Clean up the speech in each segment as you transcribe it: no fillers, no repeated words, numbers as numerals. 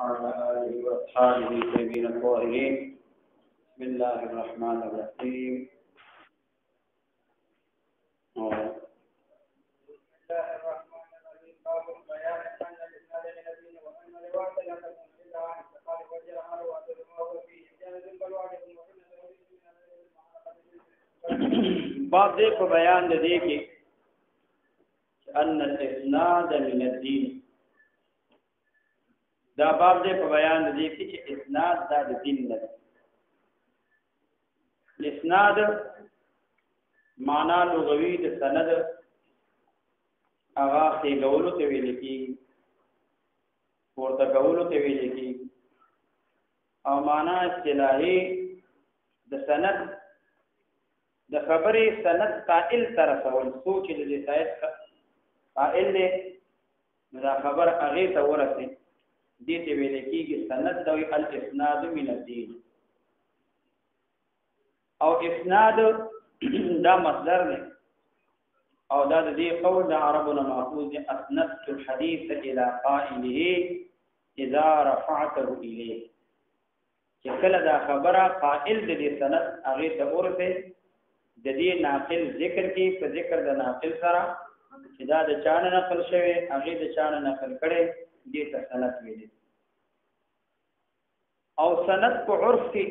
وعلى آله وأصحابه الطيبين الطاهرين. بسم الله الرحمن الرحيم. باب دې په بیان د دې کې ان الاسناد من الدين. دا باب دې په بیان د دې کې چې اسناد دا د دین نه دی. اسناد معنا لغوي د سند هغه خېلولو ته ویل کېږي، ورته کولو ته ویل کېږي، او معنا اصطلاحي د سند د خبرې سند قائل تر رسول سوچ دې سایت قائل له دا خبر هغه ته ورسي دې ته ویل کېږي سند دوی الاسناد من الدين. او اسناد دا مصدر دی او دا د دې قول د عربو نه ماخوذ دی. اسندت الحديث الى قائله اذا رفعته اليه، چې کله دا خبره قائل دې سند هغه ته ورسي د دې ناقل ذکر کې په ذکر د ناقل سره چې دا د چانه نقل شوی هغه د چانه نقل کړي دې ته سند ویل. او سند په عرف کې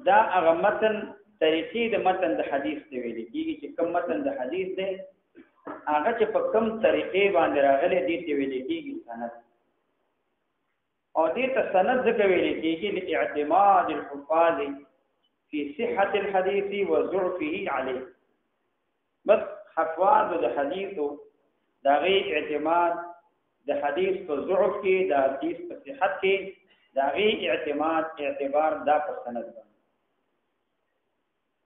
دا هغه متن طریقې د متن د حدیث ته ویل کېږي چې کوم متن د حدیث دی هغه چې په کوم طریقې باندې راغلی دې ته ویل کېږي سند. او دې ته سند ځکه ویل کېږي لاعتماد الحفاظ في صحة الحديث وضعفه عليه. بس حفاظ د حدیث دا غي اعتماد د حدیث په ضعف کې د حدیث په صحت کې دا غي اعتماد اعتبار دا په سند باندې.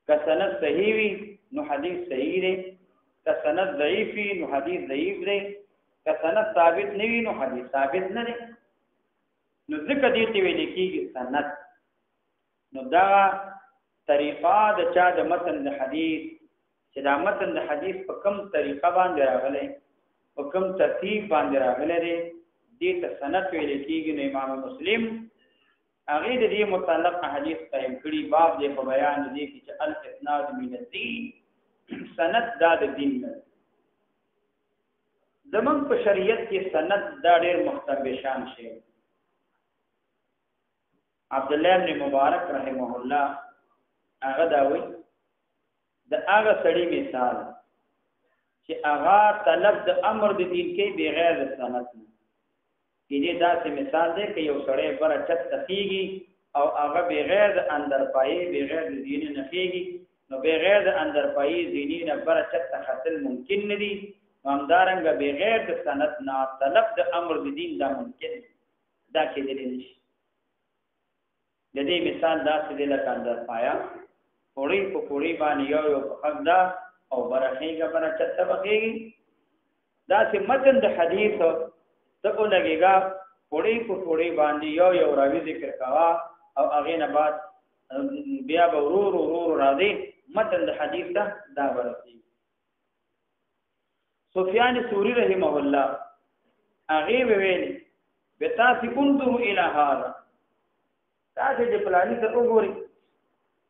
که سند صحیح وي نو حدیث صحیح دی، که سند ضعیف وي نو حدیث ضعیف دی، که سند ثابت نه وي نو حدیث ثابت نه دی. نو ځکه دې ته ویل کېږي سند. نو دا طریقه د چا د متن د حدیث چې دا متن د حدیث په کوم طریقه باندې راغلی، په کوم ترتیب باندې راغلی دی دې ته سند ویل کېږي. نو امام مسلم هغه د دې متعلق حدیث قائم کړي باب دې په بیان دي چې الاسناد من الدين، سند دا د دین نه. زمونږ په شریعت کې سند دا ډېر مختلفان شي. عبد الله بن مبارک رحمه الله هغه دا وایي د هغه سړي مثال چې هغه طلب د امر د دین کې بغیر د سند نه. دې داسې مثال دی چې یو سړی بره چت تخیږي او هغه بغیر د اندر پایې بغیر د دین نه خېږي، نو بغیر د اندر پایې دیني نه بره چت تخاتل ممکن نه دي. همدارنګه بغیر د سند نه طلب د امر د دین دا ممکن دا کېدلی نشي. د دې مثال داسې دی لکه اندر پایا پوړی په پوړی باندې یو حق دا او برخېږي بره چت تخېږي. داسې متن د حدیث ته ولګېږه پوړی په پوړی باندې یو راوي ذکر کوا او هغه نه بعد بیا به ورور راځي متن د حدیث ته دا ورسي. سفیان ثوری رحمه الله هغه ویل بتاسی انظر الى هذا، تاسو د پلاني ته وګورئ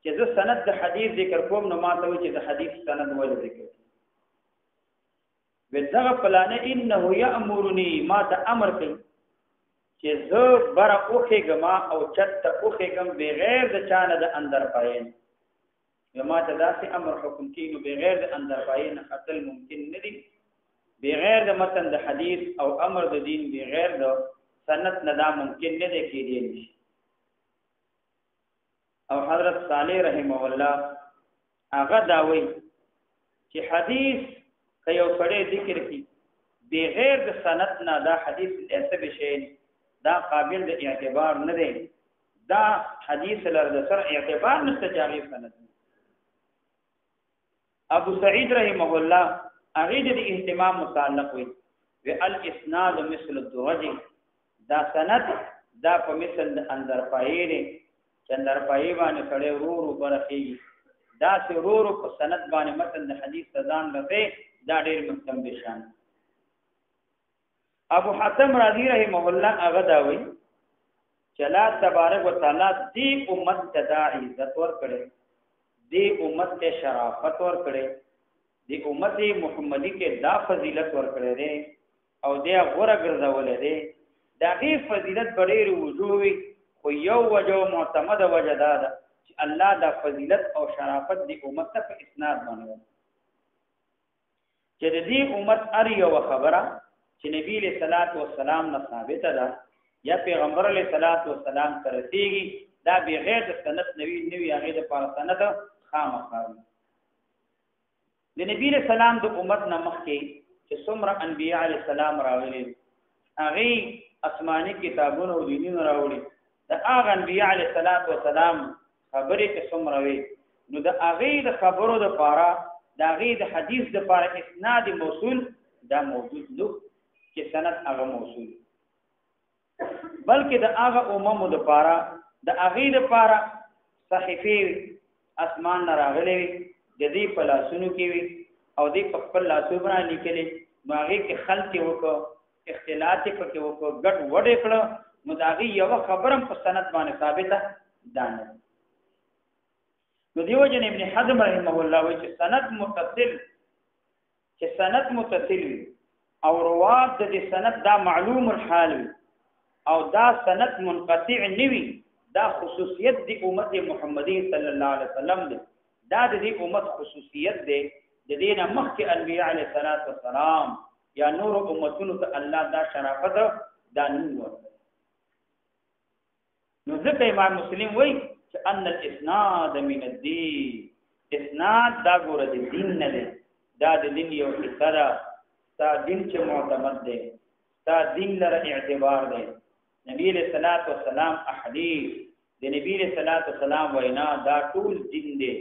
چې زه سند د حدیث ذکر کوم نو ما ته وایي چې د حدیث سند ولې ذکر بدغه پلانه انه یامرنی ما ته امر کوي چې زه بر اوخه گما او چت اوخه گم بغیر د چانه د اندر پاین. ما ته داسې امر حکم کوي نو بغیر د اندر پاین قتل ممکن نه دی. بغیر د متن د حدیث او امر د دین بغیر د سند نه دا ممکن نه دی کېدی نشي. او حضرت صالح رحمه الله هغه دا وایي چې حدیث که یو سړی ذکر کی بغیر د سند نه دا حدیث ایسه بشي دا قابل د اعتبار نه دی. دا حدیث لرد سر اعتبار نشته جاری سند. ابو سعید رحمه الله هغه د اهتمام متعلق وي و الاسناد مثل الدرج، دا سند دا په مثل د اندر پایې چندر پای باندې کړه ورو برخېږي. دا سه ورو په سند باندې متن د حدیث ځان لته دا ډېر مستم بشان. ابو حاتم رضی رحمه الله هغه دا وایي چې الله تبارک وتعالى دې امت ته دا عزت ورکړي، دې امت ته شرافت ورکړي، دې امت محمدي کې دا فضیلت ورکړي دي او دې غوړه ګرځولې دي. دا غي فضیلت ډېر وجوهي، خو یو وجو معتمد وجه دا ده چې الله دا فضیلت او شرافت دې امت ته په اسناد باندې چې دې امت ار یو خبره چې نبی له صلوات و سلام نه ثابت ده یا پیغمبر علیہ الصلوۃ والسلام ترتیږي، دا بغیر د سند نوی هغه د پاره سند خامخا د نبی له سلام د امت نه مخکې چې څومره انبیاء علیہ السلام راغلي، هغه آسماني کتابونه او دینونه راوړي. د هغه انبیاء علیہ الصلوۃ والسلام خبرې چې څومره وي، نو د هغه د خبرو د پاره د هغه د حدیث د پاره اسناد موصول دا موجود نو چې سند هغه موصول، بلکې د هغه امم د پاره د هغه د پاره صحیفه اسمان نه راغلي د دې په لاسونو کې وي او دې په خپل لاسو باندې لیکلي، نو هغه کې خلق وکړو، اختلاط پکې وکړو، ګډ وډې کړو، نو دا هغه یو خبرم په سند باندې ثابته ده. نو دیو جن ابن حزم رحمه الله وایي چې سند متصل وي او روات د دې سند دا معلوم الحال وي او دا سند منقطع نوي، دا خصوصیت دی امت محمدی صلی الله علیه وسلم دی، دا د دې امت خصوصیت دی. د دې نه مخکې انبیاء علیه السلام یا نور امتونو ته الله دا شرافت دا نور. نو ځکه امام مسلم وایي چې ان الاسناد من الدین، اسناد دا ګوره د دین نه دی، دا د دین یو حصه ده. دا دین چې معتمد دی، دا دین لره اعتبار دی. نبی علیہ الصلوۃ والسلام احادیث د نبی علیہ الصلوۃ والسلام وینا دا ټول دین دی.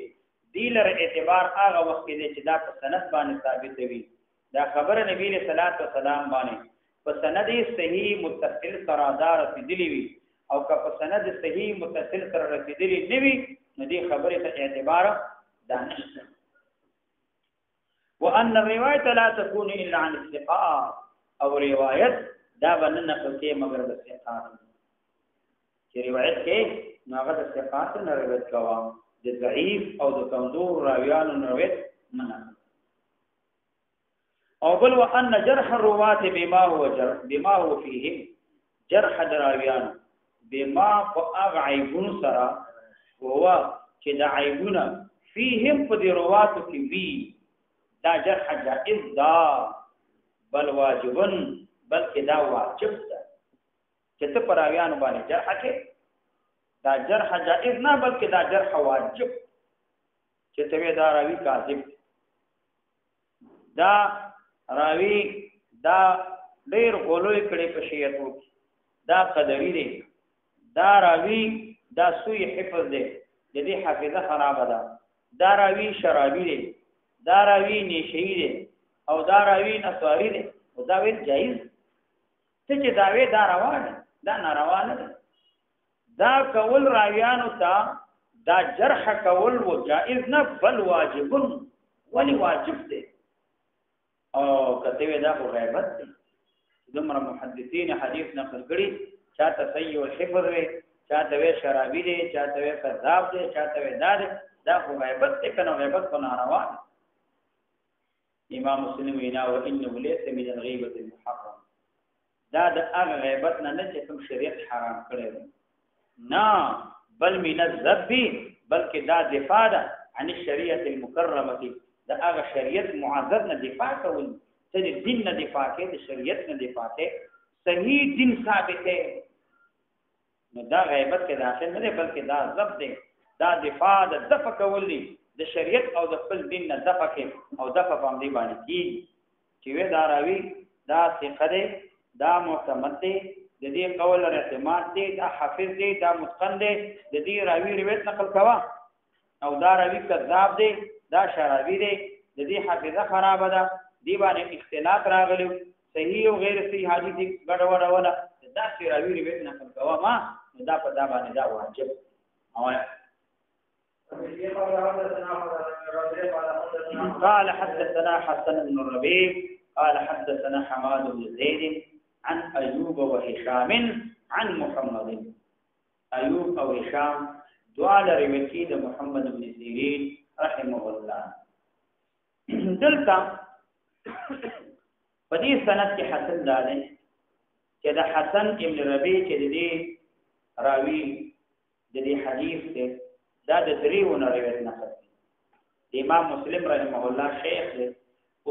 دی لره اعتبار هغه وخت دی چې دا په سند باندې ثابت وي. دا خبره نبی علیہ الصلوۃ والسلام باندې په سند صحیح متصل سره دار رسیدلی وي او که په سند صحیح متصل سره رسیدلی نه وي، نو دې خبره ته اعتبار دا نشته. وان الروایت لا تكون الا عن الثقات، او روایت دا باندې نقل کې مگر د ثقات چې روایت کې ناغه د ثقات نه روایت کوا، د ضعیف او د کمزور راویانو نه روایت منع. او بل وان جرح الروات بما هو فيه، جرح دراویان بما فاعيبون سرا هو چې د عیبونه فيهم په دې رواتو کې وی، دا جرح جائز دا بل واجبن، بلکې دا واجب ده چې ته پراویان باندې جرح کې دا جرح جائز نه بلکې دا جرح واجب چې ته دا راوی کاذب، دا راوی دا ډیر غلوې کړي په شیعتو کې، دا قدری دی، دا راوی دا سوی حفظ دی، د دې حافظه خراب ده، دا راوی شرابی دی، دا راوی نشئی دی او دا راوی نسواری دی، او دا ویل جایز ته چې داوی دا روان دا ناروا نه ده. دا کول راویانو ته دا جرح کول و جائز نه بل واجبون، ولی واجب دی. او کته دا خو غیبت دی. دومره محدثین حدیث نقل کړي، چاته صحیح الحفظ وي، چاته وی شرابی دی، چاته وی کذاب دی، چاته وی دا خو غیبت دی، کنه غیبت کو ناروا دی. امام مسلم وینا و انه ليس من الغیبه المحرم، دا د هغه غیبت نه چې کوم شریعت حرام کړی نه، بل من الذب، بلکې دا دفاع ده عن الشریعه المکرمه، دا هغه شریعت معزز نه دفاع کول، چې دین نه دفاع کوي، د شریعت نه دفاع کوي، صحیح دین ثابت دی، نو دا غیبت کې داخل نه دی، بلکې دا ذب دی، دا دفاع د دفع کول دی د شریعت او د خپل دین نه دفع کوي او دفع باندې کیږي چې وې دا راوي دا ثقه دی، دا معتمد دی، د دې قول اعتماد دی، دا حافظ دی، دا متقن دی، د دې راوي روایت نقل کوا، او دا راوي کذاب دی، دا شرابی دی، د دې حافظه خراب ده، دی باندې اختلاط راغلی، صحیح او غیر صحیح حدیث ګډ وډ ولا دا راوي روایت نقل کوا، ما دا په دا باندې دا واجب. او قال حدثنا حسن بن الربيع قال حدثنا حماد بن زيد عن ایوب و هشام عن محمد. ایوب او هشام دواله روایت دي د محمد بن سیرین رحمه الله. دلته په دې سند کې حسن داله چې د حسن ابن ربيع چې د دې راوي د دې حدیث ته دا د دریونه روایت نقل دي. امام مسلم رحمه الله شیخ دی،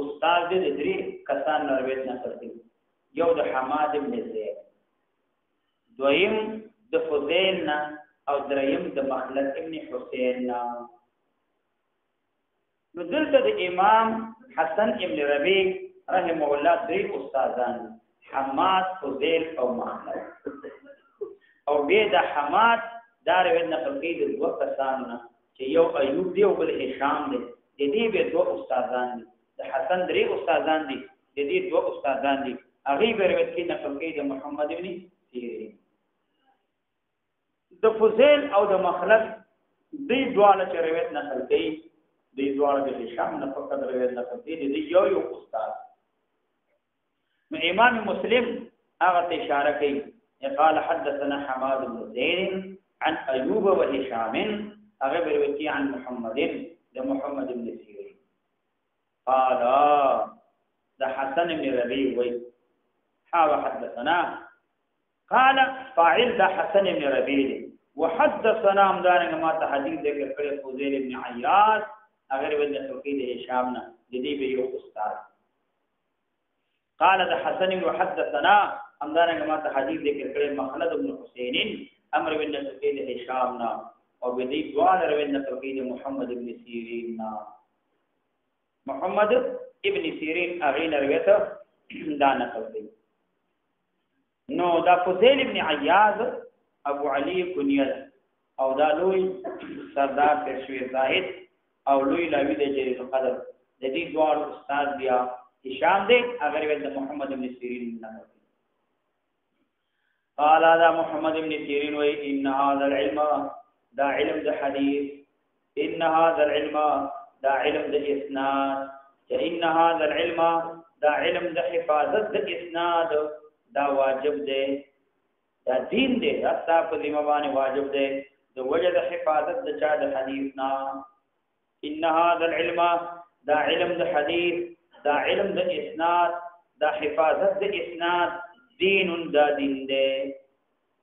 استاد دې د درې کسان روایت نقل دي. یو د حماد ابن زید، دویم د فضیل نه، او دریم د مخلد ابن حسین نه. نو دلته د امام حسن ابن ربيع رحمه الله درې استادان، حماد، فضیل او مخلد. او به د حماد دا روایت نقل کوي د دوه کسانو نه چې یو ایوب دی او بل هشام دی. د دې به دوه استادان دي. د حسن درې استادان دي، د دې دوه استادان دي. هغه به روایت کې نقل کوي د محمد ابن سیرین. د فضیل او د مخلد دې دواړه چې روایت نقل کوي، دې دواړه د هشام نه فقط روایت نقل کوي، دې یو استاد. نو امام مسلم هغه ته اشاره کوي، قال حدثنا حماد بن زيد عن ايوب وهشام، هغه روایت عن محمد د محمد بن سیرین. قال ده حسن بن ربيع وي حدثنا، قال فاعل ده حسن بن ربيع، وحدثنا مدارنګ ما ته حدیث ذکر کړی فضیل ابن عیاض، هغه روایت توقید هشام نه، د دې به یو استاد. قال ده حسن وحدثنا مدارنګ ما ته حدیث ذکر کړی مخلد ابن حسین، امر بن توقید هشام نه، او به دې دوه روایت توقید محمد ابن سیرین نه. محمد ابن سیرین هغه روایت دا نقل کړي. نو دا فضیل ابن عیاض ابو علی کنیه او دا لوی سردار پېښوی زاهد او لوی لاوی د جلیل القدر، د دې دوه استاد بیا هشام دی، هغه روایت د محمد ابن سیرین نه. قال هذا محمد ابن سیرین و ان هذا العلم، دا علم د حدیث، ان هذا العلم دا علم د اسناد، ان هذا العلم دا علم د حفاظت د اسناد، دا واجب دی، دا دین دی، دا په ذمہ باندې واجب دی د وجه د حفاظت د چا د حدیث نه. ان هذا العلم دا علم د حدیث، دا علم د اسناد، دا حفاظت د اسناد، دین دا دین دی.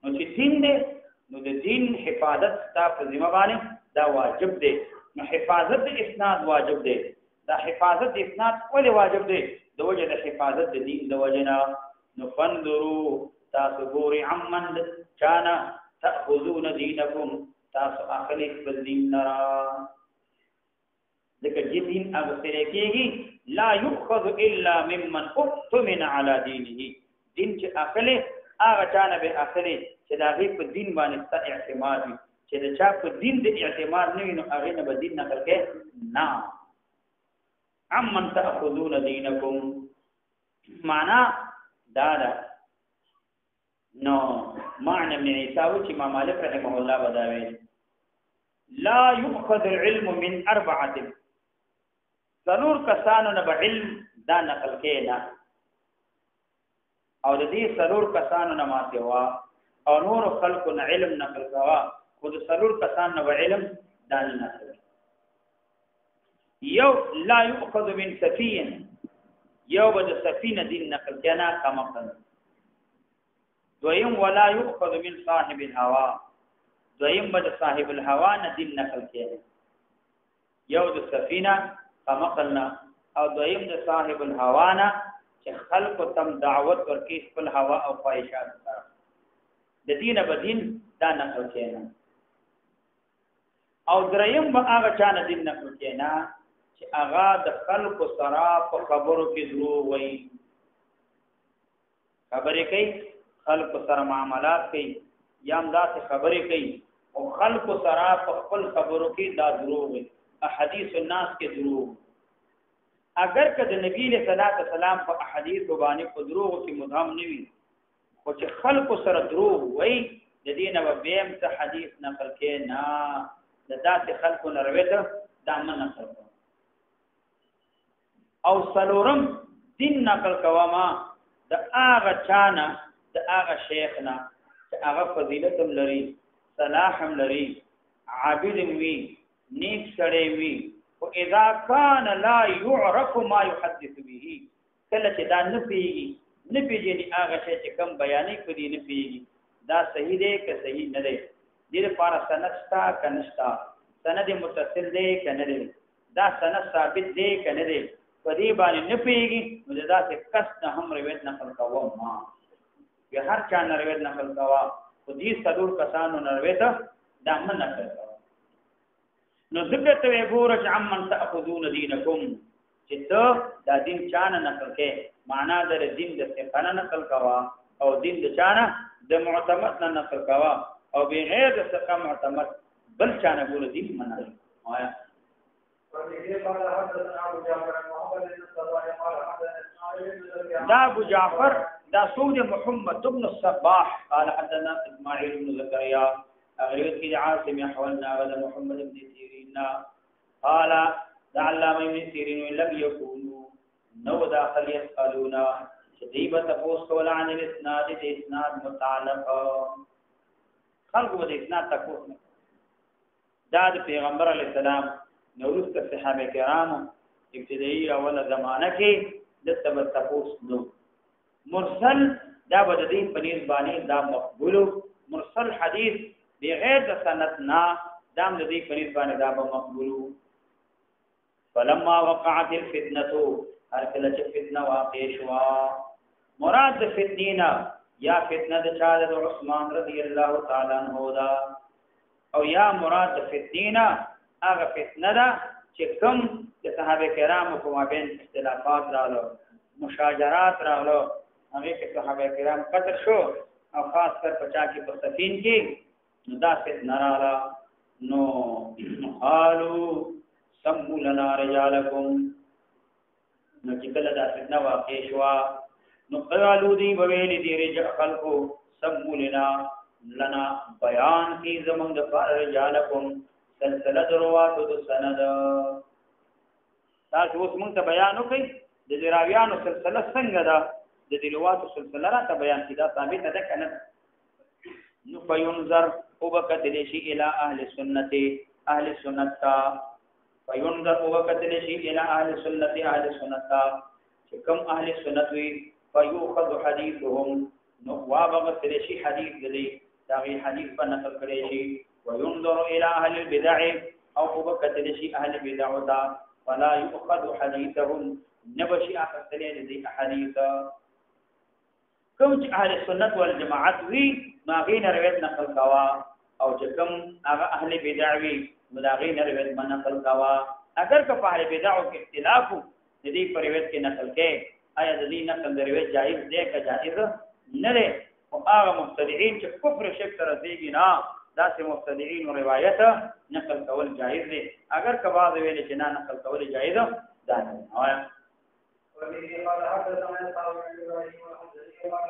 نو چې دین دی نو د دین حفاظت تا په ذمہ باندې دا واجب دی. نو حفاظت د اسناد واجب دی. دا حفاظت د اسناد ولې واجب دی؟ د وجه د حفاظت د دین د وجه نه. نو فانظروا تاسو ګوري عمن چانا تأخذون دینکم، تاسو اخلی خپل دین نرا. ځکه چې دین اغسطل کېږي لا یؤخذ الا ممن اؤتمن علی دینه، دین چې اخلی هغه چانه به اخلی چې د هغې په دین باندې ستا اعتماد وي، چې د چا په دین د اعتماد نه وي نو هغې نه به دین نقل کوي نه. عمن تأخذون دینکم معنا دا ده. نو معنی ابن عیسی و چې امام مالک رحمه الله بداوي لا یؤخذ العلم من اربعه، ضرور کسانو نه به علم دا نقل کېنا، او د دې ضرور کسانو نه ماته وا او نور خلق نه علم نقل کوا، خو د ضرور کسانو نه علم دا نه نقل. یو لا یؤخذ من سفین، یو به د سفینه دین نقل کېنا کمقل. دویم ولا یؤخذ من صاحب الهوا، دویم به د صاحب الهوا نه دین نقل کېږي. یو د سفینه کمقلنا، او دویم د صاحب الهوا نه چې خلق تم دعوت ورکړي خپل هوا او خواهشات سره، د دینه به دین دا نقل کېنا. او دریم به هغه چا نه دین نقل کېنا چې هغه د خلق سره په خبرو کې دروغ وایي، خبرې کوي، خلق سره معاملات کوي، یا هم داسې خبرې کوي او خلق سره په خپل خبرو کې دا دروغ وایي، احادیث الناس کې دروغ. اگر که د نبی له صلوات والسلام په احادیث باندې په دروغ کې مدهم نه وي، خو چې خلق سره دروغ وایي د دې نه به هم څه حدیث نقل کې نه، د داسې خلقو نه روایت دا نه نقل کوي. او څلورم دین نقل کوما د هغه چانه د هغه شیخ نه چې هغه فضیلت هم لري صلاح هم لري عابد وي نیک سړی وي او اذا كان لا يعرف ما يحدث به کله چې دا نه پیږي هغه شی چې کم بیانې کړي نه پیږي دا صحیح دی که صحیح نه دی دې لپاره سند شته که نشته سند متصل دی که نه دی دا سند ثابت دی که نه دی په دې باندې نه پیږي نو داسې کس نه هم روایت نقل کوه ما که هر چا نه روایت نقل کوه خو دې څلور کسانو نه روایت دا من نقل کوه نو ذکر ته وګوره چې عمن تأخذون دینکم چې ته دا دین چا نه نقل کې معنا در دین د ثقه نقل کوه او دین د چا نه د معتمد نه نقل کوه او بغیر د ثقه معتمد بل چا نه ګوره دین منل وایا دا ابو جعفر دا سود محمد بن الصباح قال حدثنا اسماعيل بن زكريا اغريت في عاصم يحولنا على محمد بن سيرين قال لعلام ابن سيرين لم يكونوا نو داخل يسألون شديبة تفوس ولا عن الاسناد الاسناد متعلق خلقوا بالاسناد تفوس داد پیغمبر علیہ السلام نورس کا صحابه کرام ابتدائی اول زمانہ کې د تبتفوس نو مرسل دا بددین پنیر باندې دا مقبول مرسل حدیث بغیر د سند نا دام د دې پنیر باندې دا مقبول فلما وقعت الفتنه هر کله چې فتنه واقع شوا مراد د فتنینا یا فتنه د چا د عثمان رضی الله تعالی عنہ دا او یا مراد د فتنینا هغه فتنه دا چې کوم د صحابه کرامو په مابین اختلافات راغلو مشاجرات راغلو هغه کې صحابه کرام قتل شو او خاص کر پچا کې په سفین کې نو دا فتنه راغله نو قالوا سموا لنا رجالکم نو چې کله دا فتنه واقع شو نو قالوا دی ویل دی رجال خلقو سموا لنا بیان کی زمون د رجالکم سلسله درواتو د سند تاسو اوس موږ ته بیان وکړئ د راویانو سلسله څنګه ده د درواتو سلسله را ته بیان کیدا ثابت ده کنه نو فینظر وبکتل شی الی اهل سنت فینظر وبکتل شی الی اهل سنت چې کوم اهل سنت وی فیوخذ حدیثهم نو وابغتل شی حدیث دی دا وی حدیث په نقل کړي شي وينظر الى اهل البدع او وبكتل شيء اهل البدع فلا يؤخذ حديثهم نبشي اخذل دي احاديث کوم چې اهل السنت والجماعت وی ما غین روایت نقل کوا او چې کوم هغه اهل بدع وی ما غین روایت نقل کوا اگر که په اهل بدع کې اختلاف دي په روایت کې نقل کې آیا د دې نقل د روایت جائز دی که جائز نه دی او هغه مبتدعين چې کفر شرک سره دیږي نه دا سه مبتدعين روایت نقل کول جائز دی اگر که بعض ویل چې نه نقل کول جائز ده نه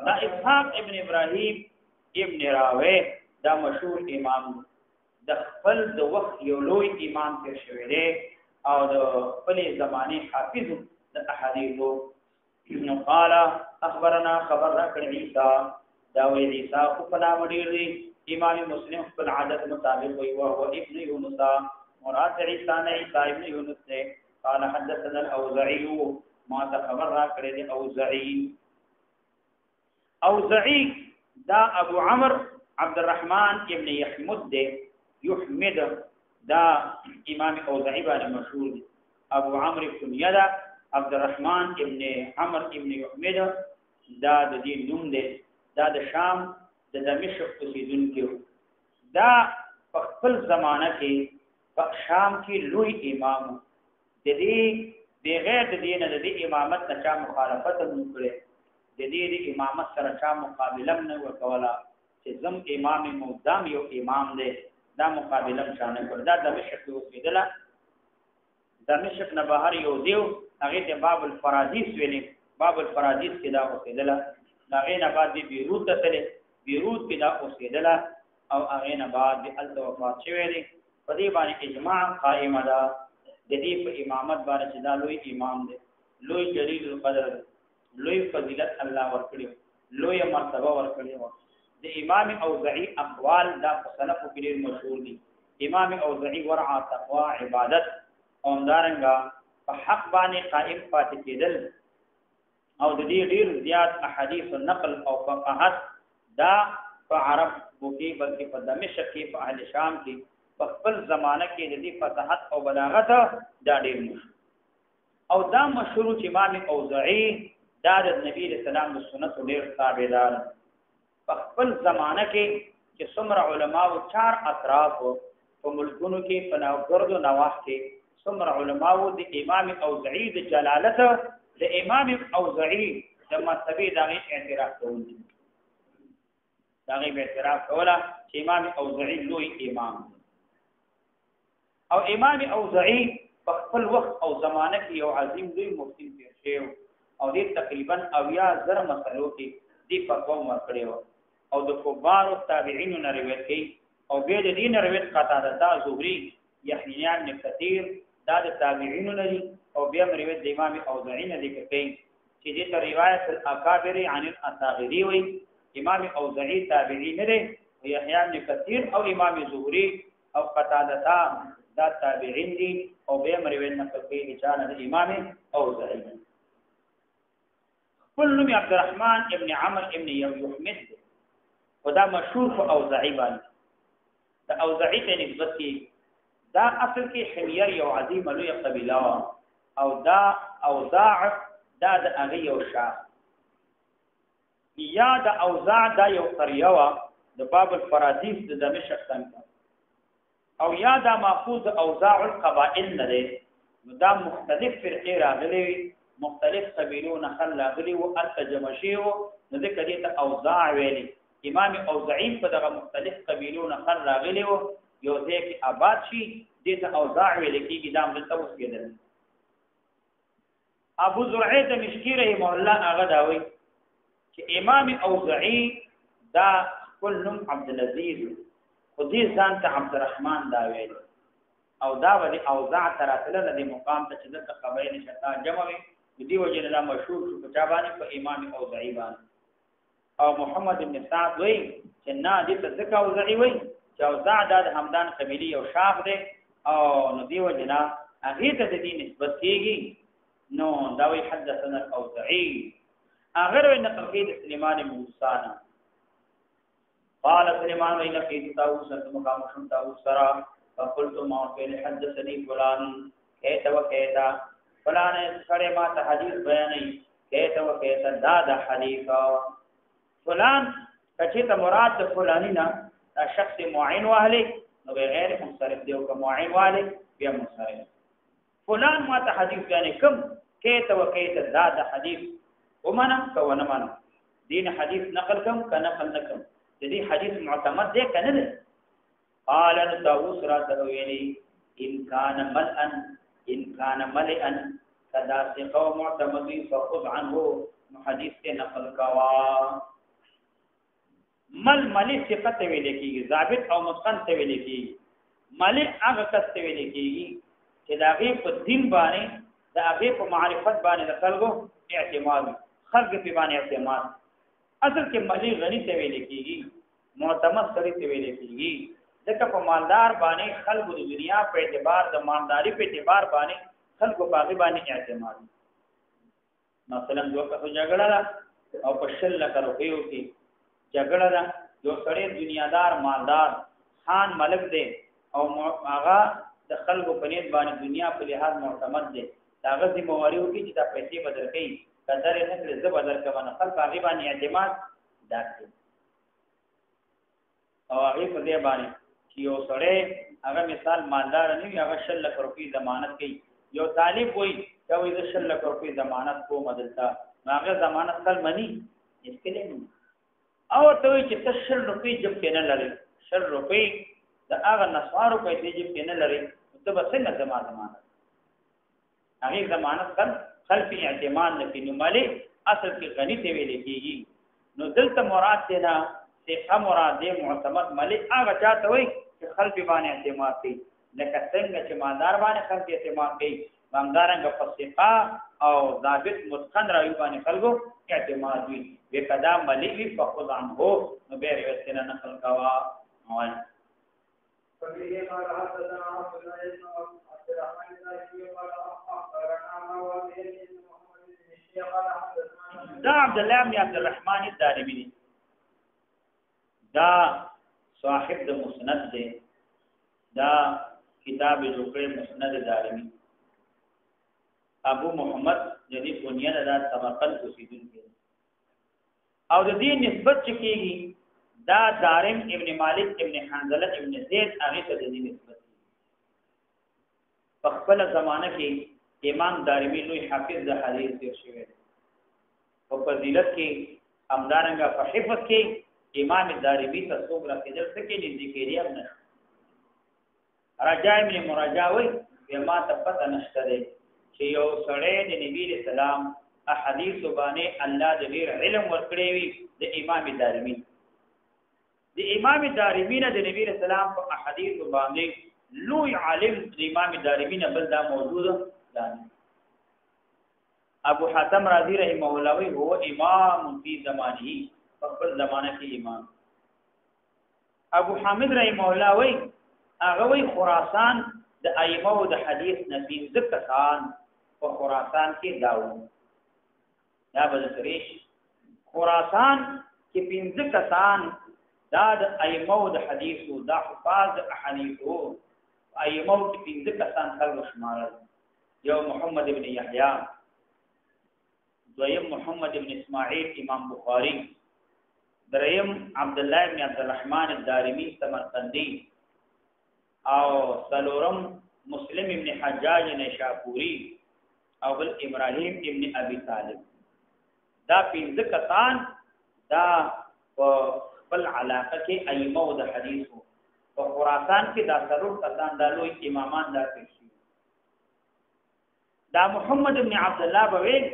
دا اسحاق ابن ابراهيم ابن راوي دا مشهور امام د خپل د وخت یو لوی امام تیر شوی دی او د خپل زمانه حافظ د احادیثو نو قال اخبرنا خبر را کړی عیسی دا وی عیسی خو په نام ډیر امام مسلم خپل عادت مطابق وی او ابن یونس مراد عیسی نه عیسی ابن یونس نے قال حدثنا الاوزعي ما خبر را کړی دی اوزعي دا ابو عمرو عبد الرحمن ابن يحمد دی يحمد دا امام اوزعي باندې مشهور دی ابو عمرو کنیه دا عبد الرحمن ابن عمرو ابن يحمد دا د دې نوم دی دا د شام د دمشق اوسیدونکو دا په خپل زمانہ کې په شام کې لوی امام د دې بغیر د دین د امامت نه چا مخالفت نه کړي د دې امامت سره چا مقابله نه وکولا چې زم امام مقدم یو امام دی دا مقابله شانه کړ دا دمشق اوسیدله دمشق نه بهر یو دیو هغه ته باب الفرادیس ویلي باب الفرادیس کې دا اوسیدله هغه نه بعد بیروت ته بیروت کې دا اوسیدله او هغه نه بعد د وفات شوی دی په دې باندې اجماع قائم ده د دې په امامت باندې چې دا لوی امام دی لوی جلیل القدر لوی فضیلت الله ورکړي لوی مرتبه ورکړي د امام اوزعی اقوال دا سلف کې ډېر مشهور دي امام اوزعی ورع تقوا عبادت او دارنګا په حق باندې قائم پاتې کېدل او د دې ډېر زیات احادیث نقل او فقاهت دا په عرب کې بلکې په دمشق کې په اهل شام کې په خپل زمانه کې د دې فصاحت او بلاغت دا ډېر مشهور او دا مشهور چې امام اوزعی دا د نبی رسول الله د سنت ډېر تابعدار په خپل زمانه کې چې څومره علما او چار اطراف په ملکونو کې په نوګرد او نواح کې څومره علما او د امام اوزعی د جلالت د امام اوزعی د مرتبه دغه اعتراف کوي دغه اعتراف کوله چې امام اوزعی لوی امام او امام اوزعی په خپل وخت او زمانه کې یو عظیم لوی مفتی تیر شو او دې تقریبا 90,000 مسلو کې دې فتوا ورکړې و او د کبار تابعین نه روایت کوي او به د دین روایت قطاده زهری یحیی بن کثیر دا د تابعین نه دي او بیا روایت د امام اوزعی نه ذکر کوي چې دې ته روایت الاکابر عن الاصاغری وي امام اوزعی تابعی نه دی او یحیی بن کثیر او امام زهری او قطاده دا تابعین دي او بیا روایت نقل کوي چې د امام اوزعی کل نوم عبدالرحمن ابن عمر ابن یحمد ودا مشهور په اوزاعی باندې دا اوزاعی ته نسبت کی دا اصل کې حمیر یو عظیم لوی قبیله او دا اوزاع دا د هغه یو شاه یا د اوزاع دا یو قريه وا د باب الفرادیس د دمشق څنګه او یا دا ماخوذ اوزاع القبائل نه دی دا مختلف فرقې راغلي مختلف قبیلون خلا غلی او التجمشیو نو د کدی ته اوزاع ویلي امام اوزعی په دغه مختلف قبیلون خلا غلی او یو ځکه آباد شي د ته اوزاع ویل کیږي دا موږ ته وسکیدل ابو زرعه دمشقی رحمه الله هغه داوي چې امام اوزعی دا کل نوم عبد العزيز خو دې ځان ته عبدالرحمن دا ویل او دا ولي اوزاع تراتل د مقام ته چې د قبایل شتا جمع وي دی وجه نه مشهور شو په چا باندې په امام اوزعی باندې او محمد ابن سعد وی چې نه دې ته ځکه اوزعی وی چې اوزاع د همدان قبیله او شاخ دی او نو دی وجه نه هغه ته د دې نسبت کیږي نو دا وی حدثنا الاوزعی اگر نقل کې سليمان بن موسی قال سليمان بن قيس طاووس مقام شم طاووس سرا فقلت ما قال حدثني فلان كيت وكيت فلان سره ما ته حدیث بیانې کته وکته دا حدیث فلان کچې ته مراد فلانی نه شخص معین واهله نو غیر منصرف دی او معین واهله بیا منصرف فلان ما ته حدیث بیانې کوم کته وکته دا حدیث ومنم کونه منم دین حدیث نقل کوم کنه نقل نکم دې حدیث معتمد دی کنه نه قال طاووس را ویلي ان كان ملئا کدا ثقو معتمدی فخذ عنه حدیث کے نقل کوا ملئ صفت ویل کیږي ضابط او متقن ته ویل کیږي ملئ هغه کس ته ویل کیږي چې دا غي په دین باندې دا غي په معرفت باندې د خلکو اعتماد خلق په باندې اعتماد اصل کې ملئ غنی ته ویل کیږي معتمد سره ته ویل کیږي ځکه په مالدار باندې خلکو د دنیا په اعتبار د مالداري په اعتبار باندې خلکو باغی باندې اعتماد مثلا دوه په جګړه او په شل لکه روپیو کې جګړه ده یو سړی دنیادار مالدار خان ملک دی او هغه د خلکو په نیت باندې دنیا په لحاظ معتمد دی هغه ذمہواری وکړي چې دا پیسې بدل کړي قدر نه کړي زه بدل کوم نه خلک باغی باندې اعتماد داخلي او هغه په دې باندې چې یو سړی هغه مثال مالدار نه وي هغه شل لکه روپۍ ضمانت کوي یو طالب وای دا وای د شل لکه روپۍ ضمانت کوم دلته هغه ضمانت کل منی اسکلې او ته چې شل روپۍ جب کې نه لري شل روپۍ د هغه نصارو پیسې جب کې نه لري ته به څنګه ضمانت هغه ضمانت کل خلف اعتماد نه کینو مالي اصل کې غنی ته ویل کېږي نو دلته مراد دی نه ثقه مراد دی معتمد مالي هغه چاته وای چې خلف باندې اعتماد کوي لکه څنګه چې مالدار باندې خلک اعتماد کوي بامدارنګ فصیحه او ضابط متقن راوي باندې خلکو اعتماد وي وکدا ملي وي فخذ عنه نو به روایتونه نقل کوا وای فبه قال حدثنا عبد الله بن عبد الرحمن الدارمي قال اخبرنا مروان بن محمد بن الشيخ قال حدثنا دا عبد الله بن عبد الرحمن الدارمي دا صاحب د مسند دی دا کتاب جوړ مسند دارمی ابو محمد جدي بنیاد دا سمرقند اوسیدونکی او د دې نسبت چکیږي دا دارم ابن مالک ابن حنظله ابن زید هغه ته د دې نسبت په خپل زمانہ کې امام دارمی لوی حافظ د حدیث تیر شوی او فضیلت کې امدارنګه په حفظ کې امام دارمی ته څوک راکېدل څه کې نږدې نه راجع ابن مراجعوي بما ته پته نشته دی چې یو سړی د نبی اسلام احادیث باندې الله د ډیر علم ورکړی وي د امام دارمی د امام دارمی نه د نبی اسلام په احادیث باندې لوی عالم د امام دارمی نه بل دا موجود دی ابو حاتم رازی رحمه الله وی هو امام فی زمانه په خپل زمانه کې امام ابو حامد رحمه الله وی هغه وی خراسان د ائمه او د حدیث نبی ذکران په خراسان کې داو یا بذکریش خراسان کې پنځه کسان دا د ائمه او د حدیث او د حفاظ احادیث او ائمه او پنځه کسان خلک شمارل یو محمد ابن یحیی دویم محمد ابن اسماعیل امام بخاری دریم عبد الله ابن عبد الرحمن الدارمی سمرقندی او سلورم مسلم ابن حجاج نیشاپوری او بل ابراهیم ابن ابي طالب دا پنځه کسان دا په خپل علاقه کې ائمه او د حدیث په خراسان کې دا ضرور کسان د لوی امامان دا شي دا محمد ابن عبد الله بویل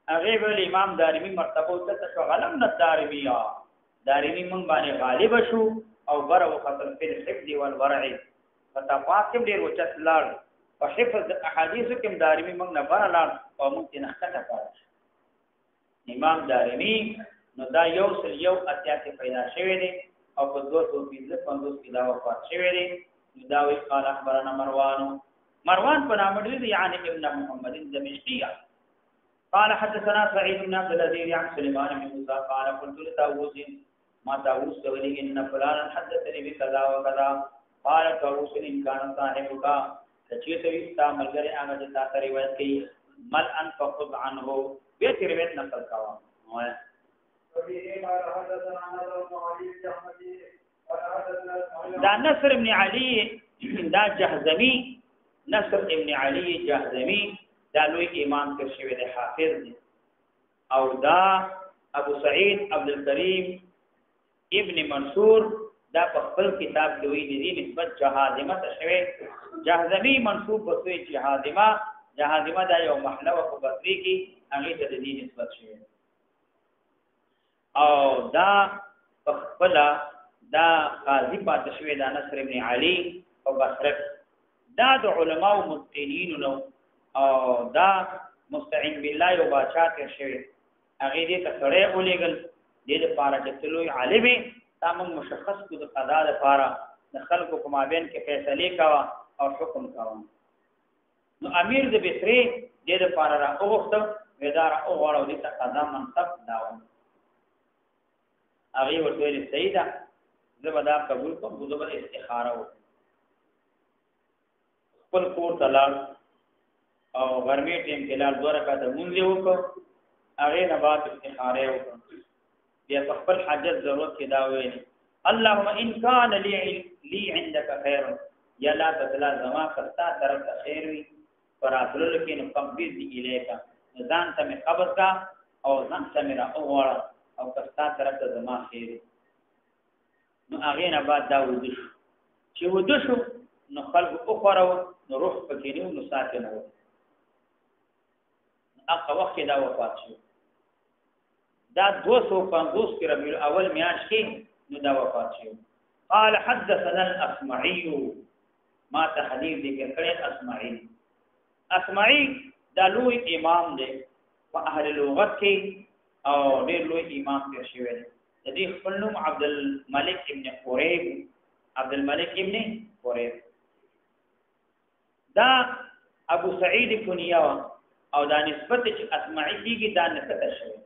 هغه ول امام دارمی مرتبه ته غلم نه دارمی من باندې غالب شو او بر او خطر په حفظ والورع فتفاقم ډیر وچت لاړ په حفظ احادیث کې دارمی من نه بر لاړ او ممکن حقته پاره امام دارمی نو دا یو اتیا کې پیدا شوی دی او په 255 کې دا وفات شوی دی دا وی قال اخبرنا مروان په نام دی یعنی ابن محمد دمشقی قال حدثنا سعيد بن عبد العزيز عن سليمان بن موسى قال قلت لطاووس ما طاووس قال ان فلانا حدثني بكذا وكذا قال طاووس ان كان صاحبك تشيتوي استعملګری هغه د تاسو روایت کوي مل ان فقد عنه به روایت نقل کاوه دا نصر ابن علي دا جهزمي نصر ابن علي جهزمي دا لوی امام کې شوی دی حافظ دی او دا ابو سعید عبد الکریم ابن منصور دا په خپل کتاب لوی دی نسبت جهاظمه ته شوی جهزمی منصوب بسوی جهاظمه دا یو محله او بصری کې هغه ته دی نسبت شوی او دا په خپل دا قاضی پاتې شوی دا نصر ابن علي او بصره دا د علماو متقینین نو او دا مستعین بالله او بادشاہ ته شوی هغه دې ته سره ولېګل دې لپاره چې تلوي عالمي تمام مشخص کو د قضا لپاره د خلکو په مابین کې فیصله کاوه او حکم کاوه نو امیر د بصری دې لپاره را اوغخته ودار او غواړو دې ته قضا منصب داو هغه ورته سیدا زبدا قبول کوم زبر استخاره و خپل کور تلال او ګرمي ټیم کې لار 2 رکعات مونږ وکړو هغه نه بعد استخاره وکړو بیا خپل حاجت ضرورت کې دا ویل اللهم ان كان لي عندك خير یا لا تطلع زما کستا طرف خیر وي پر اصل کې نو قبض دی الیکا ځان ته مې قبض کا او ځان ته مې را اوړ او کستا طرف ته زما خیر نو هغه نه بعد دا ودش چې ودشو نو خلق اخرو نو روح پکې نو ساتي نه هغه وخت دا وفات شو دا 250 کې ربيع الاول میاشت کې نو دا وفات شو قال حدثنا الاصمعي ما ته حدیث ذکر کړي اصمعي اصمعي دا لوی امام دی په اهل لغت کې او ډېر لوی امام تیر شوی دی د دې خپل نوم عبد الملک ابن قریب عبد الملک ابن قریب دا ابو سعید کنیه او دا نسبت چې اصمعي کیږي دا نسبت شوی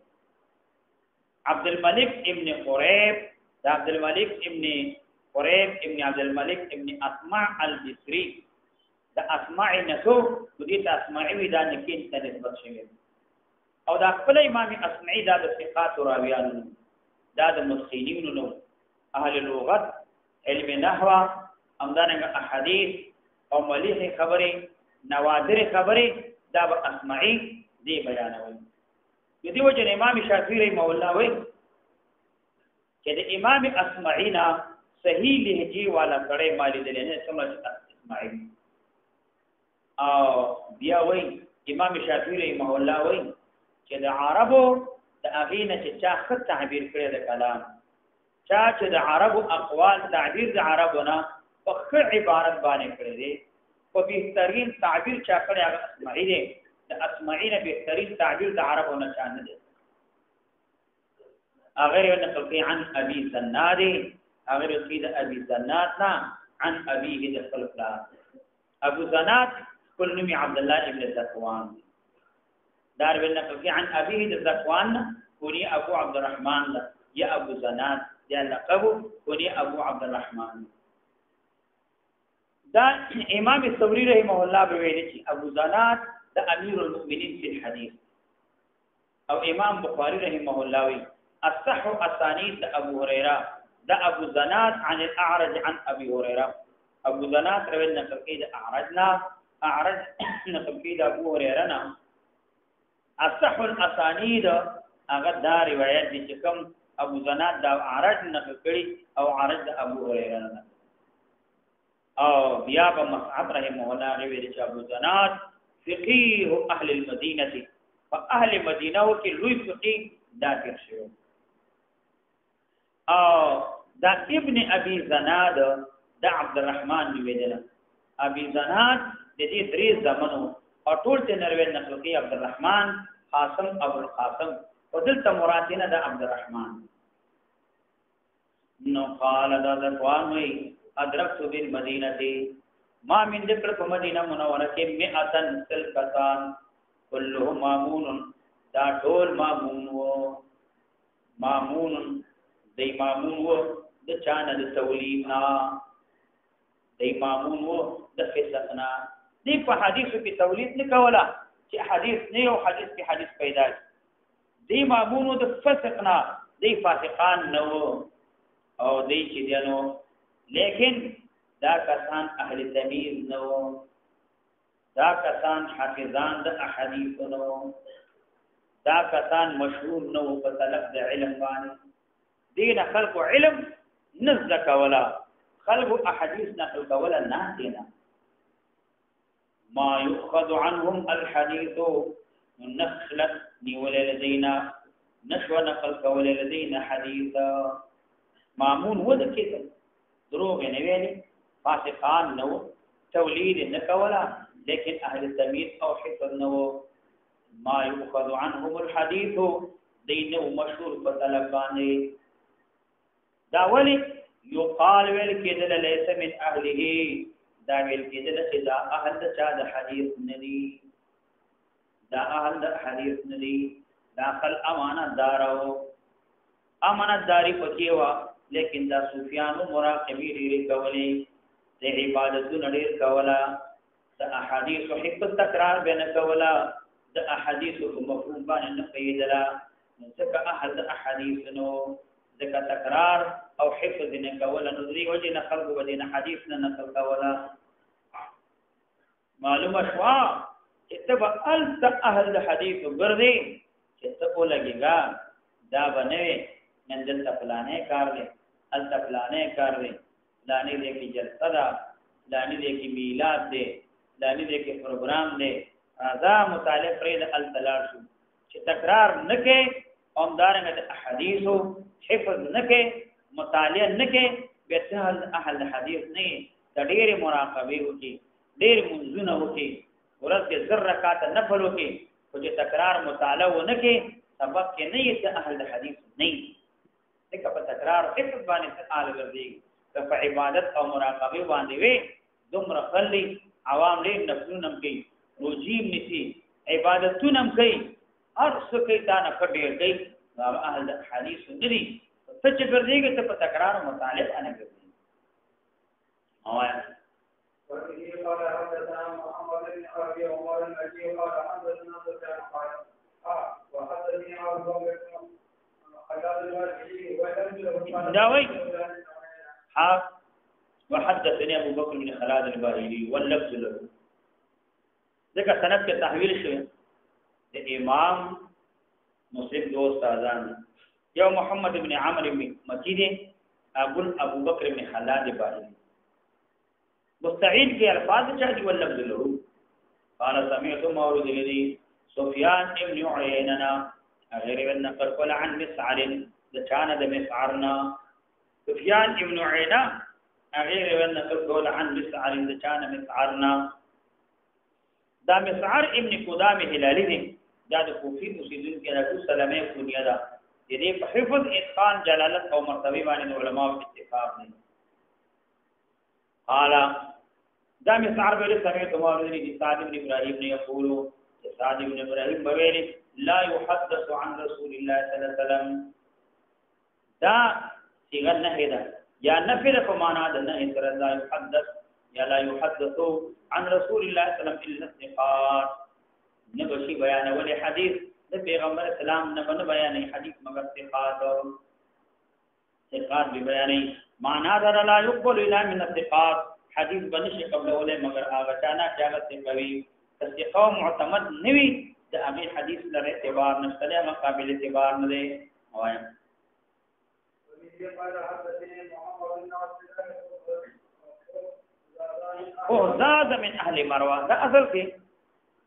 عبد الملك ابن قريب دا عبد الملك ابن قريب ابن عبد الملك ابن اسمع البصري دا اسمع نسو دې ته اسمعي دا نکین ته نسبت شوی او دا خپل امام اسمعي دا د ثقات راویان دا د متقینین نو اهل لغت علم نحو امدانه احادیث او ملیح خبره نوادر خبره دا به اسمعي دی بیانوي دې وجه امام شافعي رحمه الله وایي چې د امام اسمعي نه صحیح لهجه والا کړه مالي دلې نه سمجھ اسمعي او بیا وایي امام شافعي رحمه الله وایي چې د عربو د اغینه چې چا خط تعبیر کړی د کلام چا چې د عربو اقوال تعبیر د عربونه په خپل عبارت باندې کړی دی په بهترین تعبیر چا کړی هغه اسمعي دی د اسمعي نه بهترین تعبیر د عربونه چا نه دی اغیر نقل کی عن ابي زناد اغیر کی د ابي زناد نه عن ابيه د خلف ابو زناد کل نمی عبد الله ابن زكوان دار نقل کی عن ابيه د زكوان کونی ابو عبد الرحمن یا ابو زناد یا لقب کونی ابو عبد الرحمن دا امام ثوری رحمه الله به ویلي چې ابو زناد د امیر المؤمنین فی الحديث او امام بخاری رحمه الله وی الصح اسانید د ابو هريره د ابو زناد عن الاعرج عن ابي هريره ابو زناد روي نقل کی د اعرجنا اعرج نقل کی د ابو هريره نه الصح الاسانید هغه دا روایت دي چې کوم ابو زناد د اعرج نقل کړي او اعرج د ابو هريره نه او بیا په مصعب رحمه الله ویل چې ابو زناد فقيه اهل المدينه فاهل مدینه کې لوی فقيه داخل شو او دا ابن ابي زناد دا عبد الرحمن ویل ابي زناد د دې درې زمانو او ټول ته نروي نقل کوي عبد الرحمن قاسم ابو القاسم ودلته مراتنا دا عبد الرحمن نو قال دا ذوان وی ادرکت بالمدینه ما من ذکر په مدینه منوره کې 100 سلکتان كلهم مامون دا ټول مامون دی مامون وو د چانه د تولینا دی مامون وو د فسقنا دی په حدیثو کې تولید نه کولا چې حدیث نه یو حدیث کې حدیث پیدا دی مامون وو د فسقنا دی فاسقان نو او دی چې دینو لیکن دا کسان اهل تمیز نو دا کسان حافظان د احادیث نو دا کسان مشهور نو په طلب د علم باندې دین خلق علم نزدک ولا خلق احادیث نقل ولا ناتینا ما يؤخذ عنهم الحديث نخلت نول لدينا نشو نقل قول لدينا حديثا مامون ود کېدل دروغ نه ویلي فاسقان نو تولید نه کولا لیکن اهل تمیز او حفظ نو ما يؤخذ عنهم الحديث دینه مشهور په طلب باندې دا ولی یقال ویل کېدل ليس من اهله دا ویل کېدل چې دا اهل چا د حدیث ندي دا اهل د حدیث ندي داخل امانت دارو امانت داری پکې وا لیکن دا صوفیانو مراقبه لري کولې د عبادتو نړۍ کولا د احادیث او حفظ تکرار بین کولا د احادیث او مفهوم باندې نه پیدلا ځکه احد احادیث نو ځکه تکرار او حفظ نه کولا نو دی وجه نه خلق ودینه حدیث نه نقل کولا معلومه شوا چې تب الت اهل حدیث ګرځي چې ته ولګیږي دا بنوي نن دلته پلانې کار دي الته پلانې کار دي لانی دې کې جلسه ده لانی دې کې میلاد ده لانی دې کې پروګرام ده راځه مطالعه پرې د التلار شو چې تکرار نه کې اومدارنګ د احادیثو حفظ نه کې مطالعه نه کې به اهل حدیث نه د ډېر مراقبه وکي ډېر منځونه وکي ورځ کې زر رکعات نفل وکي او چې تکرار مطالعه ونه کې سبق کې نه یې اهل حدیث نه دغه په تکرار هیڅ باندې سال ګرځي په عبادت او مراقبه باندې وي دومره خلي عوام له نفلونم کوي روجیم نشي عبادتونم کوي هر څه کوي دا نه کډې کوي اهل حدیث ندي سچ ګرځيږي ته په تکرار مطالعه نه ګرځي اوه وفيه قال حدثنا محمد بن ابي عمر النجي قال حدثنا سفيان قال وحدثني ابو بكر خلاد الوالدي داوي وحدثني ابو بكر بن خلاد الباهلي واللفظ له ذکر سند کے تحویل شوی د امام مسلم دو استادان یو محمد بن عمرو بن مکی دے ابو بکر بن خلاد الباهلي مستعین کے الفاظ چاہیے واللفظ له قال سمعت مورد لدي سفيان بن عيينة غير ان نقل عن مسعر كان ده مسعرنا سفيان بن عيينة غير ان نقل عن مسعر كان مسعرنا دا مسعر ابن قدام هلالي دي دا د کوفی مسلمین کې رسول سلامه کونیه ده دې په حفظ اتقان جلالت او مرتبه باندې علماء اتفاق دي قال دا مسعر بن سمعت مولوی دي سعد بن ابراهيم نے يقول سعد بن ابراهيم بویل لا يحدث عن رسول الله صلى الله عليه وسلم دا صيغه نه ده یا نفي په معنا ده نه تر لا يحدث یا لا يحدث عن رسول الله صلى الله عليه وسلم الا الثقات نبشي بیان ولې حدیث د پیغمبر اسلام نه بیان حدیث مگر ثقات ثقات به بیانې معنا ده لا يقبل الا من الثقات حدیث بنشي قبل ولې مگر هغه چانه چې هغه ثقوي تصدیق معتمد نوي د هغه حدیث لپاره اعتبار نشته هغه قابل اعتبار نه دی وایم او زاد من اهل مروه دا اصل کې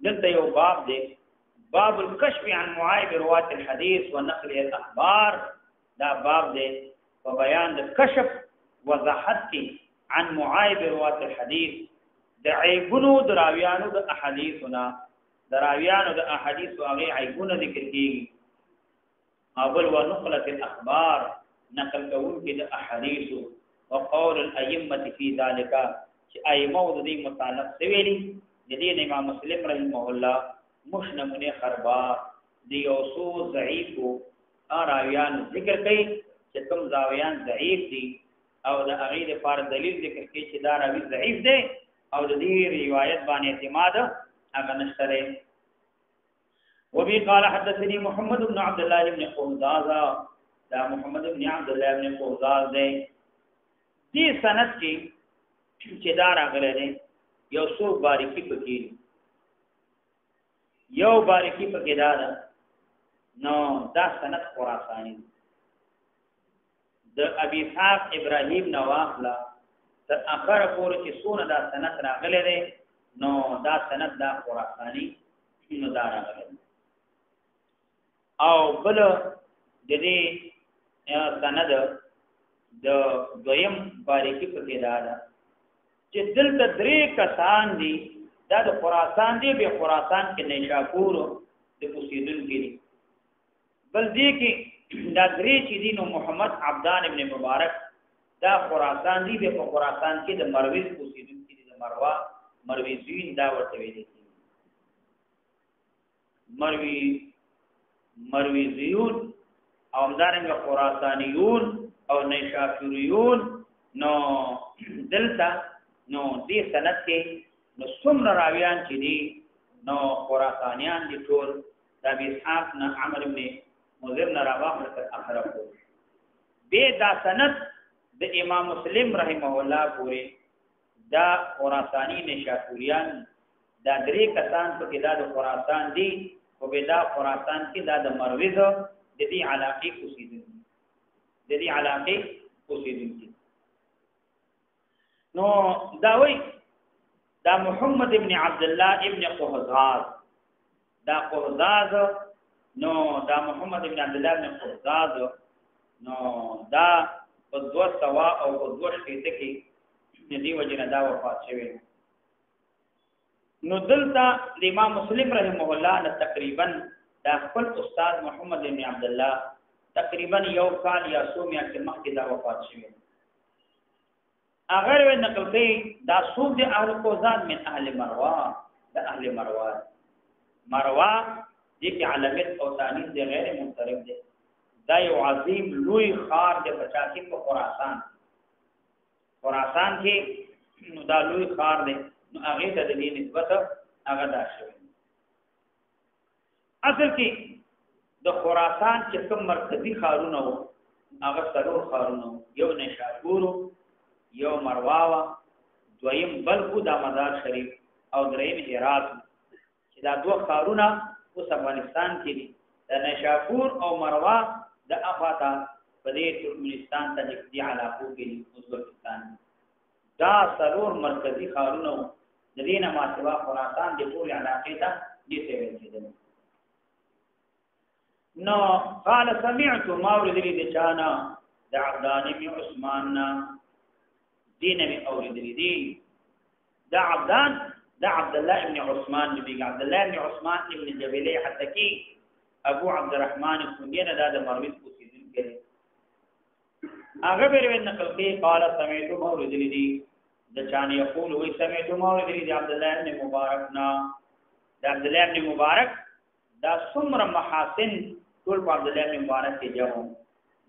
دلته یو باب دی باب الكشف عن معايب رواه الحديث ونقل الاخبار دا باب دی په بیان د کشف وضاحت کې عن معايب رواه الحديث د عیبونو دراویانو د احادیثنا دراویانو د احادیث او هغه عیبونه ذکر کیږي اول ونقله الاخبار نقل کوون کې د احادیث او قول الائمه في ذلك چې ائمه د دې متعلق سویلي د دې امام مسلم رحمه الله مشنمونه خربا دی اوسو ضعیف او راویان ذکر کوي چې کوم راویان ضعیف دي او د هغه لپاره دلیل ذکر کوي چې دا راوی ضعیف دی او د دې روایت باندې اعتماد هغه نشته. وبي قال حدثني محمد بن عبد الله بن قوزاز دا محمد بن عبد الله بن قوزاز دی دې سند کې چې دا راغلی دی یو څو باریکی پکې یو باریکی پکې دا نو دا سند خراسانی د ابي اسحاق ابراهيم نواخلا تر اخر پورې چې سونه دا سند راغلی دی نو دا سند دا خراسانی نو دا راغلی او بل د دې سند د دویم باریکی پکې دا چې دلته درې کسان دي دا د خراسان دی به خراسان کې نیشاپور د اوسیدونکو دي بل دې کې دا درې چې دي نو محمد عبدان ابن مبارک دا خراسان دی به خراسان کې د مرویز اوسیدونکو دي د مرویزین دا ورته ویل دي مرویزیون او همدارنګه خراسانیون او نیشاپوریون نو دلته نو دې سند کې نو څومره راویان چې دي نو خراسانیان دي ټول د ابي اسحاق نه عمرو بن مزر نه راوخل تر اخره پورې به دا سند د امام مسلم رحمه الله پورې دا خراسانی نشاپوریان دا درې کسان په کې دا د خراسان دي او به دا خراسان کې دا د مرویز د دې علاقې اوسیدونکي نو دا وی دا محمد ابن عبد الله ابن قهزاز دا قهزاز نو دا محمد ابن عبد الله ابن قهزاز نو دا په 200 او په 200 کې د دې وجنه دا وفات شوی نو دلته امام مسلم رحمه الله نه تقریبا دا خپل استاد محمد بن عبد الله تقریبا یو کال یا سو میاشتې مخکې دا وفات شوی اگر و نقل کوي دا سوق د اهل قوزان من اهل مروه د اهل مروه مروه دې کې علامت او تانیث د غیر منصرف دی دا یو عظیم لوی خار د 85 په خراسان کې نو دا لوی خار دی نو هغه ته د دې نسبت هغه دا شوی اصل کې د خراسان چې کوم مرکزی خارونه وو هغه څلور خارونه یو نشاپور یو مرواوا دویم بلخو د مزار شریف او دریم هرات چې دا دوه خارونه اوس افغانستان کې دي د نشاپور او مروا د افاتا په دې ترکمنستان ته نږدې علاقو کې دي ازبکستان دا څلور مرکزی خارونه د دې نه ما سوا خراسان د ټول علاقې ته دي څه ویل کېدل نو قال سمعت مورد لي دچانا د عبدان بن عثمان دین می اورید لري دا عبدان دا عبد الله ابن عثمان نبی عبد الله ابن عثمان ابن جبلی حتکی ابو عبد الرحمن کنیه دا د مروز اوسیدل کړي هغه به نقل کوي قال سمعت مورد لري دچانه یقول وی سمعت مورد لري عبد الله ابن مبارک نا دا عبد الله ابن مبارک دا څومره محاسن ټول په عبد الله بن مبارک کې جوړ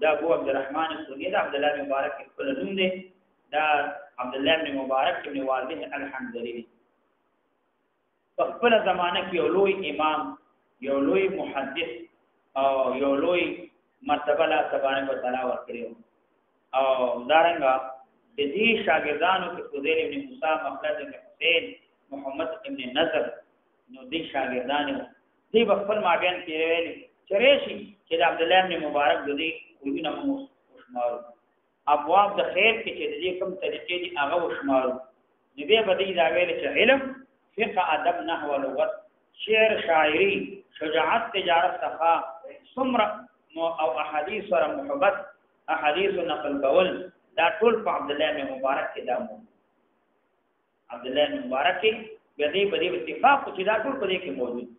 دا ابو عبد الرحمن سنی دا عبد الله بن مبارک خپل نوم دی دا عبد الله بن مبارک ابن والده الحمدلله په خپل زمانه کې یو لوی امام یو لوی محدث او یو لوی مرتبه لا تبارک وتعالى ورکړو او دارنګه د دې شاګردانو کې فضیل ابن موسی مخلد ابن حسین محمد ابن نصر نو دې شاګردانو دې خپل مابین کې ویلي چریشی چې عبد الله بن مبارک د دې کومه نمو شمار ابواب د خیر کې چې دې کوم طریقې دي هغه شمار نبی بدی دا ویل چې علم فقه ادب نحو لغت شعر شاعری شجاعت تجارت سخا ثمر او احادیث سره محبت احادیث نقل کول دا ټول په عبد الله بن مبارک کې دامو عبد الله بن مبارک کې بدی اتفاق چې دا ټول په دې کې موجود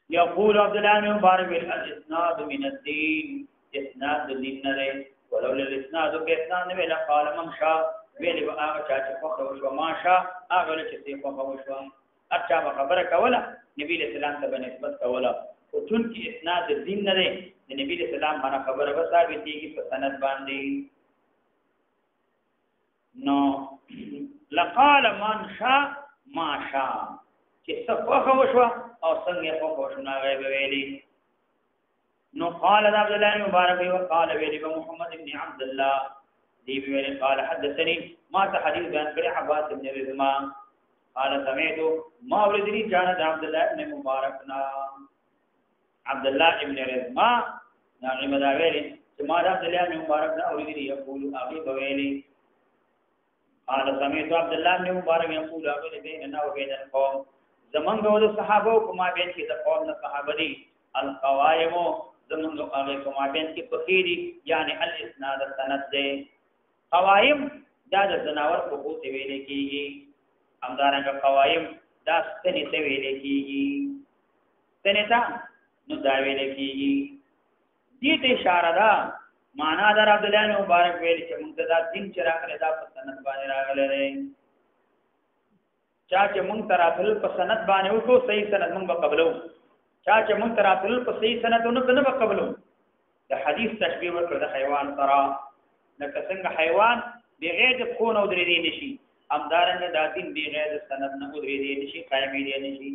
يقول عبد الله بن مبارك الاسناد من الدين اسناد الدين نه ولولا الاسناد كاسناد ولا قال من شاء ویلی با هغه چا چې خوښ وشو ما شاء هغه چې خوښ وشو اچھا خبره کوله نبی له سلام ته نسبت کوله او چون کې اسناد الدين نه دی د نبی له سلام باندې خبره به ثابتېږي په سند باندې نو لقال من شاء ما شاء چې څه خوښ وشو او څنګه په خوښونه غیب ویلي نو قال عبد الله مبارک وقال ویلی محمد ابن عبد الله دی ویلی قال حدثني ما ته حدیث بیان کړی عباس ابن رزما قال سمعت ما ولدني جان عبد الله ابن مبارک نا عبد الله ابن رزما نعم دا ویلی چې ما عبد الله ابن مبارک نا ولدني يقول ابي بویلی قال سمعت عبد الله ابن مبارک يقول ابي بيننا وبين القوم زمونږ د صحابه کومه بین کې د قوم نه صحابه دي القوایم زمونږ هغه کومه بین کې فقيري یعنی الاسناد السند دي قوایم دا د زناور په قوت ویل کېږي همدارنګه قوایم دا ستنې ته ویل کېږي ستنې ته نو دا ویل کېږي دې ته اشاره ده معنا در عبد الله مبارک ویل چې موږ دا دین چې راغله دا په سند باندې راغله ده چا چې مونږ تراتل په سند باندې وکړو صحیح سند مونږ به قبلو چا چې مونږ تراتل په صحیح سند نه به قبلو د حدیث تشبیه ورکړه د حیوان سره لکه څنګه حیوان بغیر د خون او درې نشي همدارنګه د دین بغیر د سند نه درې نشي قائم دی نشي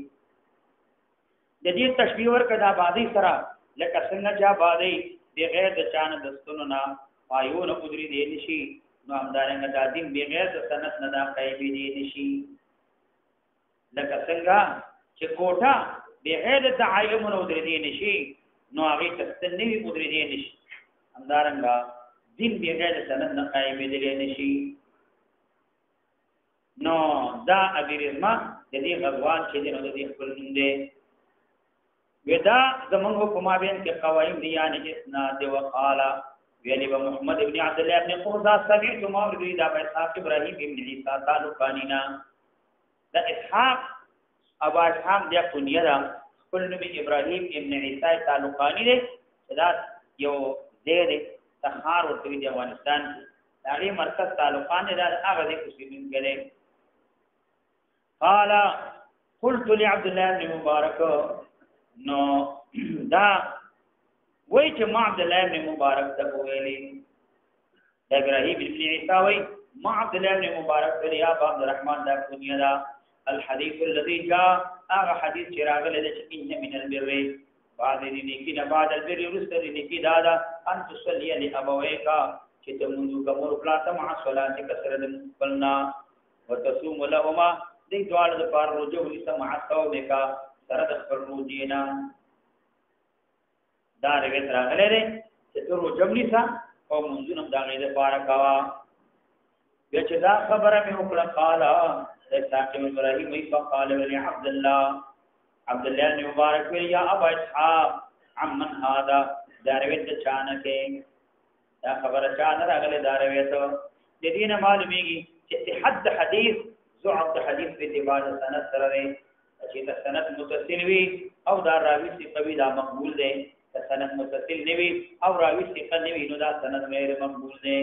د دې تشبیه ورکړه د بادي سره لکه څنګه چې بادي بغیر د چانه دستونو نه پایو نه درې نشي نو همدارنګه د دین بغیر د سند نه دا قائم دی نشي لکه څنګه چې کوټه بغیر د تعین نو درې نشي نو هغه تستنوي درې نشي همدارنګه دین بغیر د سند نه قائم دی نشي نو دا ابيرزما د دې غزوان چې نو د دې خپل نوم دی ودا زمونږ په مابین کې قوایم دي یعنی اسناد وقالا ویلی محمد ابن عبد الله ابن قرظه سمعت مولوی دا اسحاق ابراهيم ابن عيسى تعلقانینا دا اسحاق ابا اسحاق بیا کنیه دا خپل نوم ابراهیم ابن عیسی تعلقانی دی دا یو ځای دی تخار ورته دی افغانستان دا غي مرکز تعلقان دی دا هغه دی کوسیدون کړي قال قلت لعبد الله بن مبارک نو دا وای چې ما عبد الله بن مبارک ته ویلي ابراهیم ابن عیسی وای ما عبد الله بن مبارک ته یا عبد الرحمن دا کنیه دا الحديث الذي جاء هغه حدیث چې راغلی دی چې ان من البر بعد نیکی نه بعد البر رسل نیکی دادا ان تصلي لابويك چې ته مونږ کومو پلاته مع صلات کثر د قلنا وتصوم لهما دې دوال د پار روزه ولې سمع صومك سره د خپل روزینا دا روایت راغلی دی چې ته روزه ونیسه او مونږ نو دا غي د پار کاوه بیا چې دا خبره مې وکړه قال ساقم ابراهيم فقال لي عبد الله بن مبارك يا ابا اسحاق عمن هذا دارویت چانکه دا خبره چانه راغله دارویت د دینه معلومیږي چې صحت حدیث ضعف حدیث په اعتبار سند سره دی چې سند متصل وي او دا راوی سی قوی دا مقبول دی سند متصل نوي او راوی سی قوی نو دا سند غیر مقبول دی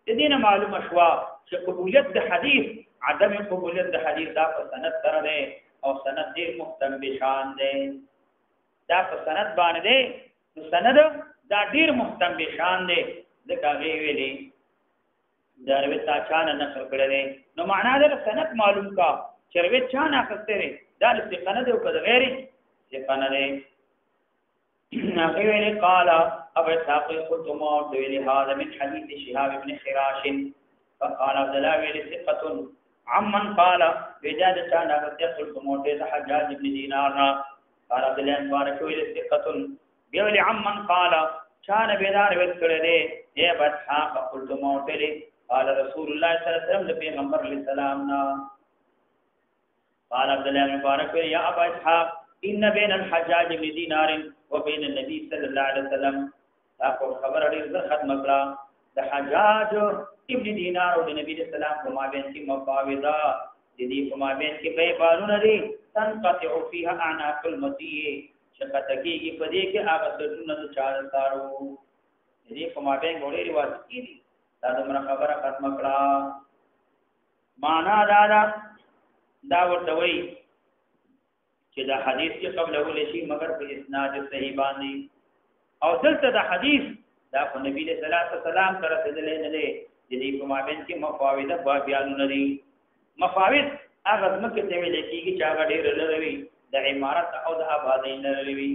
د دینه معلومه شوا چې قبولیت د حدیث عدم قبولیت د حدیث دا په سند سره دی او سند ډیر محتم بشان دی دا په سند باندې دی سند دا ډیر محتم بشان دی ځکه ویلي دا روایت تا چانه نقل کړی نو معنا دا سند معلوم کا چې روایت چانه اخسته دی دا استقامت او کده غیر استقامت دی هغه ویلي قال ابو اسحاق قلت ما ویلي هذا من حديث شهاب بن خراش فقال عبد الله ویلي ثقه عمن قال بجاد چانه قلت موته حجاج بن دينار قال عبد الله مبارك ویلي ثقه بيولي عمن قال چانه بيدار وت کړه دې اے بحا قلت موته قال رسول الله صلى الله عليه وسلم پیغمبر علیہ السلام نا قال عبد الله مبارك يا ابا اسحاق ان بين الحجاج بن دينار وبين النبي صلى الله عليه وسلم تاسو خبر اړې ختم کړه د حجاج ابن دینار او د نبی صلی الله علیه وسلم په مابین کې مفاوضه د دې په مابین کې به بارونه دي تنقطع فيها اعناق المطيع شقتکیږي په دې کې هغه څه نه چار تارو دې په مابین غوړې ریواج کیږي دا دمره خبره ختم کړه معنا دا ورته وایي چې دا حدیث کې قبل اول شي مگر په اسناد صحیح باندې او دلته دا حدیث دا په نبی صلی الله علیه وسلم سره تدل نه دی د دې په مابین کې مفاوضه با بیانونه دي مفاوض هغه ځمکه ته ویل کېږي چې هغه ډېر لوی د عمارت او د آبادی نه لوي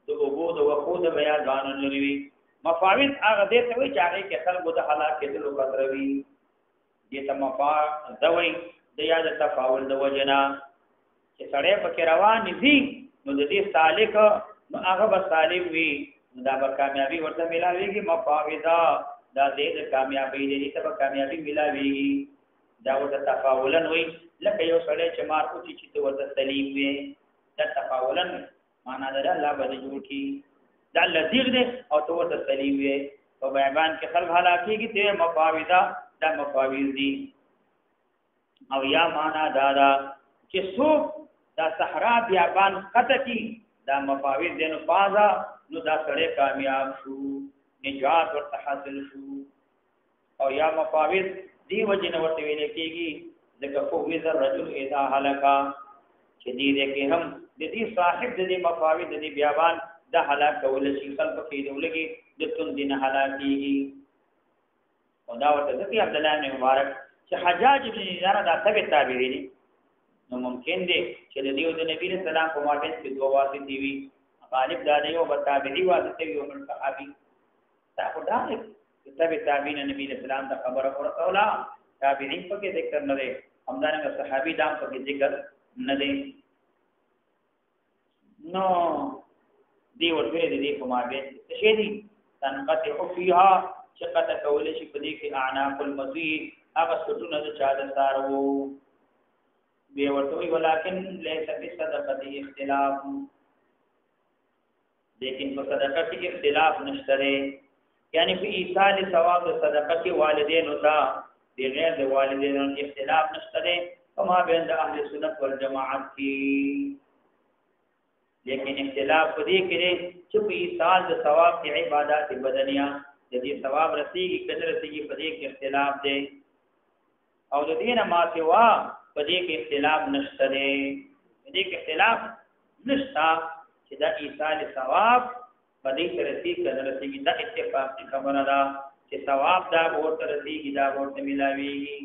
د اوبو د وقود بیا ځان نه لوي مفاوض هغه دې ته وایي چې هغه کې خلکو د حالات کې د لوکتروي دې ته مفاوض دوی د یاد تفاول د وجنا چې سړی پکې روان دي نو د دې سالک نو هغه به سالم وي دا به کامیابی ورته ملاويږي مفاوضه دا دې د کامیابی دې ته به کامیابی ملاويږي دا ورته تفاولن وي لکه یو سړی چې مارکو چې ته ورته سلیم وي دا تفاولن معنا دا الله به جوړ کی دا لذیذ دې او ته ورته سلیم وي په بیان کې خلک هلاکیږي ته مفاوضه دا مفاوض دي او یا معنا دا چې څوک دا صحرا بیابان قطع کی دا مفاوض دینو پازا نو دا سړی کامیاب شو نجات ورته حاصل شو او یا مفاوض دی وجنه ورته ویل کېږي ځکه فوز الرجل اذا هلكا چې دې کې هم د دې صاحب د دې مفاوض د دې بیابان د هلاک کول شي خلق کې دولګي د تون دین هلاکيږي او دا ورته ځکه عبد الله بن مبارک چې حجاج بن دینار دا تابعین نو ممکن دی چې د دیو د نبی رسول الله په مابین کې دوه واسطې وي غالب دا دی او تابعی واسطې وي او صحابي دا خدای تابعین نبی رسول الله دا خبره ورته تابعین په کې ذکر نه دی همدارنګه صحابي دام په کې ذکر نه دی نو دی ورته دې په مابین څه دي تنقطع فيها شقت کول شي په دې کې اعناق المضي هغه ستونه د چا د سارو بے ورتوی ولیکن لیس فی صدقه اختلاف لیکن په صدقه کې اختلاف نشته یعنی په ایصال ثواب صدقه کې والدین او دا بغیر د والدین اختلاف نشته وما بین اهل سنت والجماعت کی لیکن اختلاف پدې کې دی چې په ایصال د ثواب کې عبادت بدنیه د دې ثواب رسیږي کله رسیږي پدې کې اختلاف دی او د دې نه ما سوا پدې کې اختلاف نشته دی پدې کې اختلاف نشته چې دا ایصال ثواب پدې کې رسیږي کله رسیږي دا اتفاق خبره ده چې ثواب دا ورته رسیږي دا ورته ملاويږي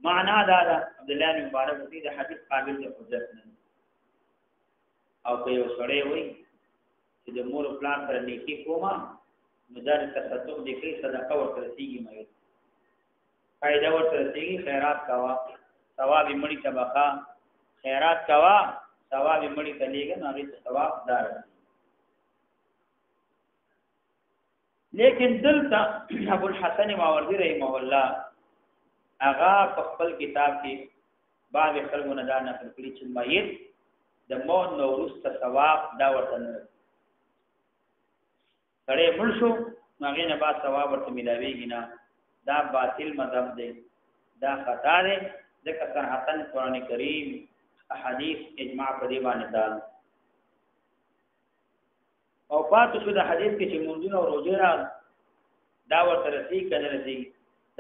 معنا دا ده عبد الله بن مبارک دې حدیث قابل د حجت نه او که یو سړی وای چې د مور پلان پر نیکی کوما نو دا تصدق دې کوي صدقه ورته رسیږي مې فائدہ ورته رسیږي خیرات کوا ثواب یې مړي طبقه خیرات کوا ثواب یې مړي کلیږي نو هغه ثواب دار لیکن دلته ابو الحسن ماوردی رحمه الله اغا په خپل کتاب کې بعض خلکو نه دا نقل کړي چې مېت د مون نو ورسته ثواب دا ورته نه کړي مړ شو هغه نه با ثواب ورته ملاويږي نه دا باطل مذهب دی دا خطا دی ځکه صراحتن قران کریم احادیث اجماع په دی باندې دال او پاتې شو د حدیث کې چې منځونه او روزه را دا ورته رسیږي کنه رسیږي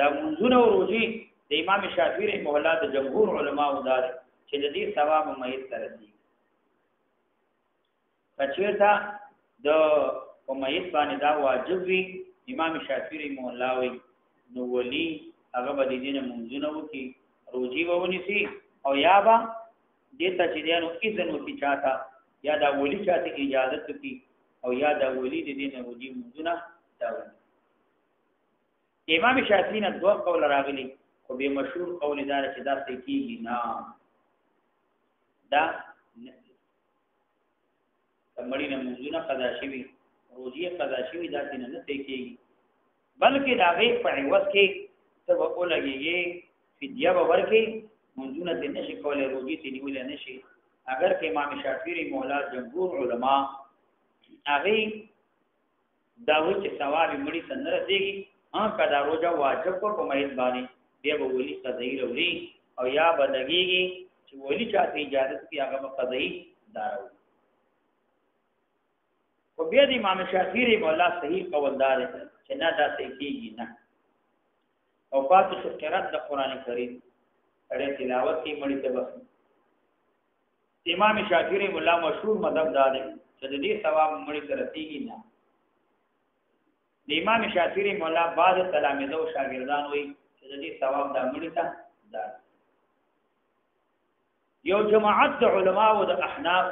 دا منځونه او روزه د امام شافعي رحمه الله د جمهور علماء دار چې د دې ثواب مېت رسیږي کچېتا د مېت باندې دا واجب وي امام شافعي رحمه الله وي نو ولي هغه به دې نه منځونه وکي روزي وونی سي او یا با دې ته چې دینو اذن وکي چاته یا دا ولي چاته اجازه وکي او یا دا ولي دې نه روزي منځونه دا امام شافعي نه دوه قول راغلي خو به مشهور قول دار چې دا څه کیږي نه دا مړی نه منځونه قضا شوی روزي قضا شوی دا څه نه کیږي بلکې دا غي په عوض کې څه وکولږي فدیه ورکړي منځونه دې نشي کولای روزي دې نیول نشي اگر کې امام شافعي مولا جمهور علما هغه دا و چې ثواب مړی څنګه رسیږي کدا روزه واجب کو په مېز باندې بیا به ولي قضایي وروړي او یا بدګيږي چې ولي چاته اجازه کی هغه قضایي دارو او بیا د امام شافعي مولا صحیح قول دار چې نه دا صحیح کیږي نه او پاتې شو قرات د قران کریم اړه تلاوت کی مړی ته بس امام شافعي مولا مشهور مذهب دار چې د دې ثواب مړی ته رسیږي نه د امام شافعي مولا بعض تلامذه او شاګردان وایي چې د دې ثواب د مړی ته ده یو جماعت د علما او د احناف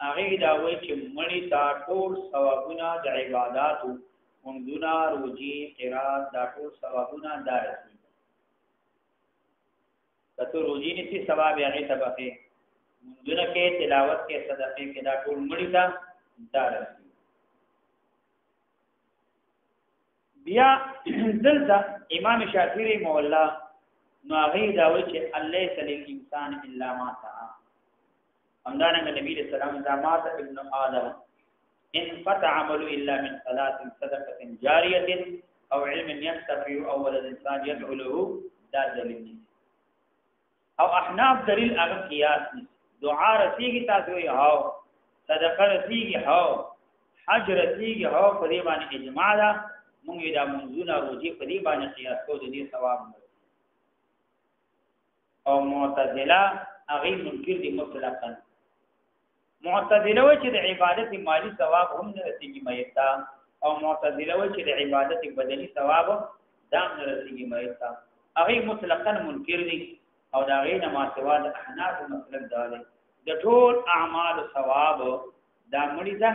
هغه دا وایي چې مړی ته ټول ثوابونه د عبادتو منځونه روزي قرات دا ټول ثوابونه دارسي کته روزي نشي ثواب یې طبقه منځونه کې تلاوت کې صدقې کې دا ټول مړی ته دارسي بیا دلته امام شافعي مولا نو هغه دا وایي چې الله تعالی الانسان الا ما سعى امدانه نبی صلی الله علیه وسلم مات ابن آدم ان قطع عمل الا من صلاه صدقه جاريه او علم ينتفع او ولد انسان يدعو له دا دلیل او احناف دلیل هغه قیاس دعا رسیږي تاسو یې هاو صدقه رسیږي هاو حج رسیږي هاو په دې باندې اجماع ده مونږ دا منځونه روزي په دې باندې قیاس کوو د دې ثواب او معتزله هغه منکر دي مطلقاً معتزله و چې د عبادت مالی ثواب هم نه رسیږي مېتا او معتزله و چې د عبادت بدني ثواب دام نه رسیږي مېتا هغه مطلقاً منکر دي او دا غي نه ما سوا د احناف مسلک داله د ټول اعمال ثواب دا مړي ده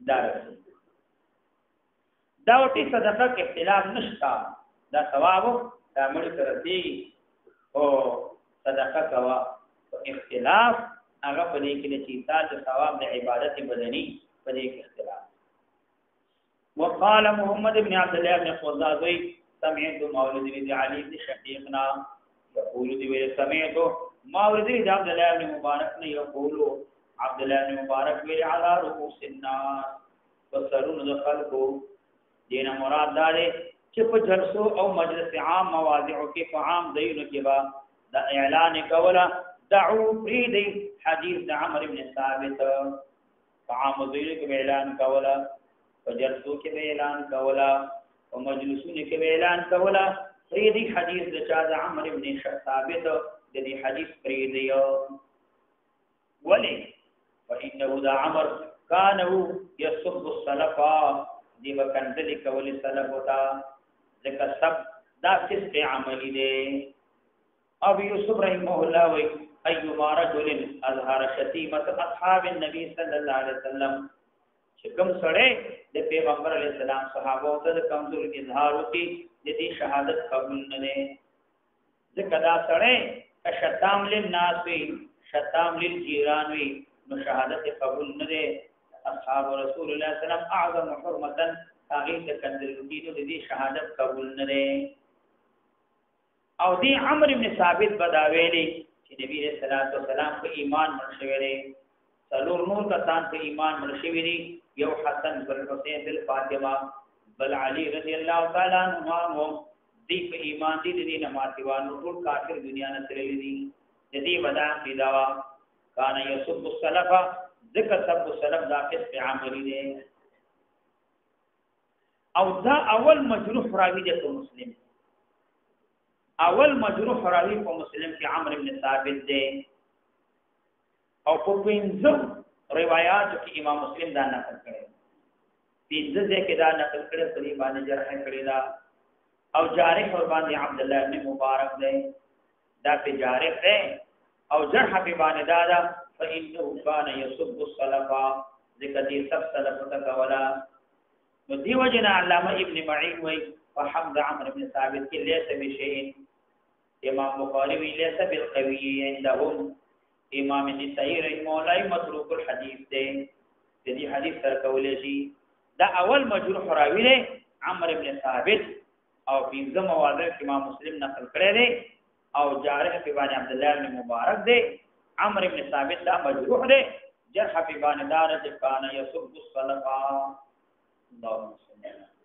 دار دا وټي صدقه کې اختلاف نشتا دا ثواب دا مړي سره دي او صدقه کوا اختلاف هغه په دې کې چې تاسو ثواب د عبادت بدني په دې کې اختلاف وقال محمد بن عبد الله بن قزازي سمعت مولد بن علي بن شقيقنا يقول دي سمعت مولد بن عبد الله بن مبارك نے يقول عبد الله بن مبارك وی على رؤوس الناس فسرون الخلق دین مراد دار چې په جلسو او مجلس عام مواضعو کې په عام ځایونو کې با د اعلان کوله دعو پریدي حدیث د عمرو بن ثابت په عام ځایونو کې اعلان کوله په جلسو کې اعلان کوله په مجلسونو کې اعلان کوله پریدي حدیث د چا د عمرو بن ثابت د دې حدیث پریدي ولی فإنه دا عمر كانوا يسب السلف دی وکندل کول سلف وتا ذکر سب دا فسق عملی دی ابو یوسف رحمه الله وی ايما رجل اظهر شتیمه اصحاب النبي صلى الله عليه وسلم چې کوم سره د پیغمبر علیه السلام صحابه او د کمزوري اظهار وکي د دې شهادت قبول نه نه ځکه دا سره شتام للناس وی شتام للجيران وی نو شهادت قبول نه ده اصحاب رسول الله صلی الله علیه وسلم اعظم حرمتا هغه د کندل دینو د دې شهادت قبول نه ده او دی عمرو بن ثابت بداویلی چې نبی رسول الله صلی الله علیه وسلم په ایمان مرشوي دي څلور نور کسان په ایمان مرشوي دي یو حسن بن حسین بن فاطمه بل علی رضی الله تعالی عنهم دی په ایمان دي د دې نه ماتيوانو ټول کافر دنیا نه تللی دي د دې ودا پیداوا کان یسب السلف ذکر سب السلف دا فسق عملی دي او دا اول مجروح راوی دی په مسلم اول مجروح راوی په مسلم کې عمرو بن ثابت دی او په پنځه روایت کې امام مسلم دا نقل کړي پنځه ځکه دا نقل کړي په دې باندې جرح کړي دا او جارح ور باندې عبد الله بن مبارک دی دا په جارح دی او جرح په باندې دا فإنه كان يسب السلف ذکر دې سب سلف تکولا نو دی وجنا علامه ابن معین وی فحمد عمرو بن ثابت کې ليس بشيء امام بخاری وی ليس بالقوي عندهم امام النسائی رحمه الله متروک الحديث دی دې حدیث تر کولې شي دا اول مجروح راوی دی عمرو بن ثابت او په ځم مواضع کې امام مسلم نقل کړی دی او جارح په باندې عبد الله بن مبارک دی عمرو بن ثابت دا مجروح دی جرح په باندې دار چې کان یسب الصلفا اللهم صل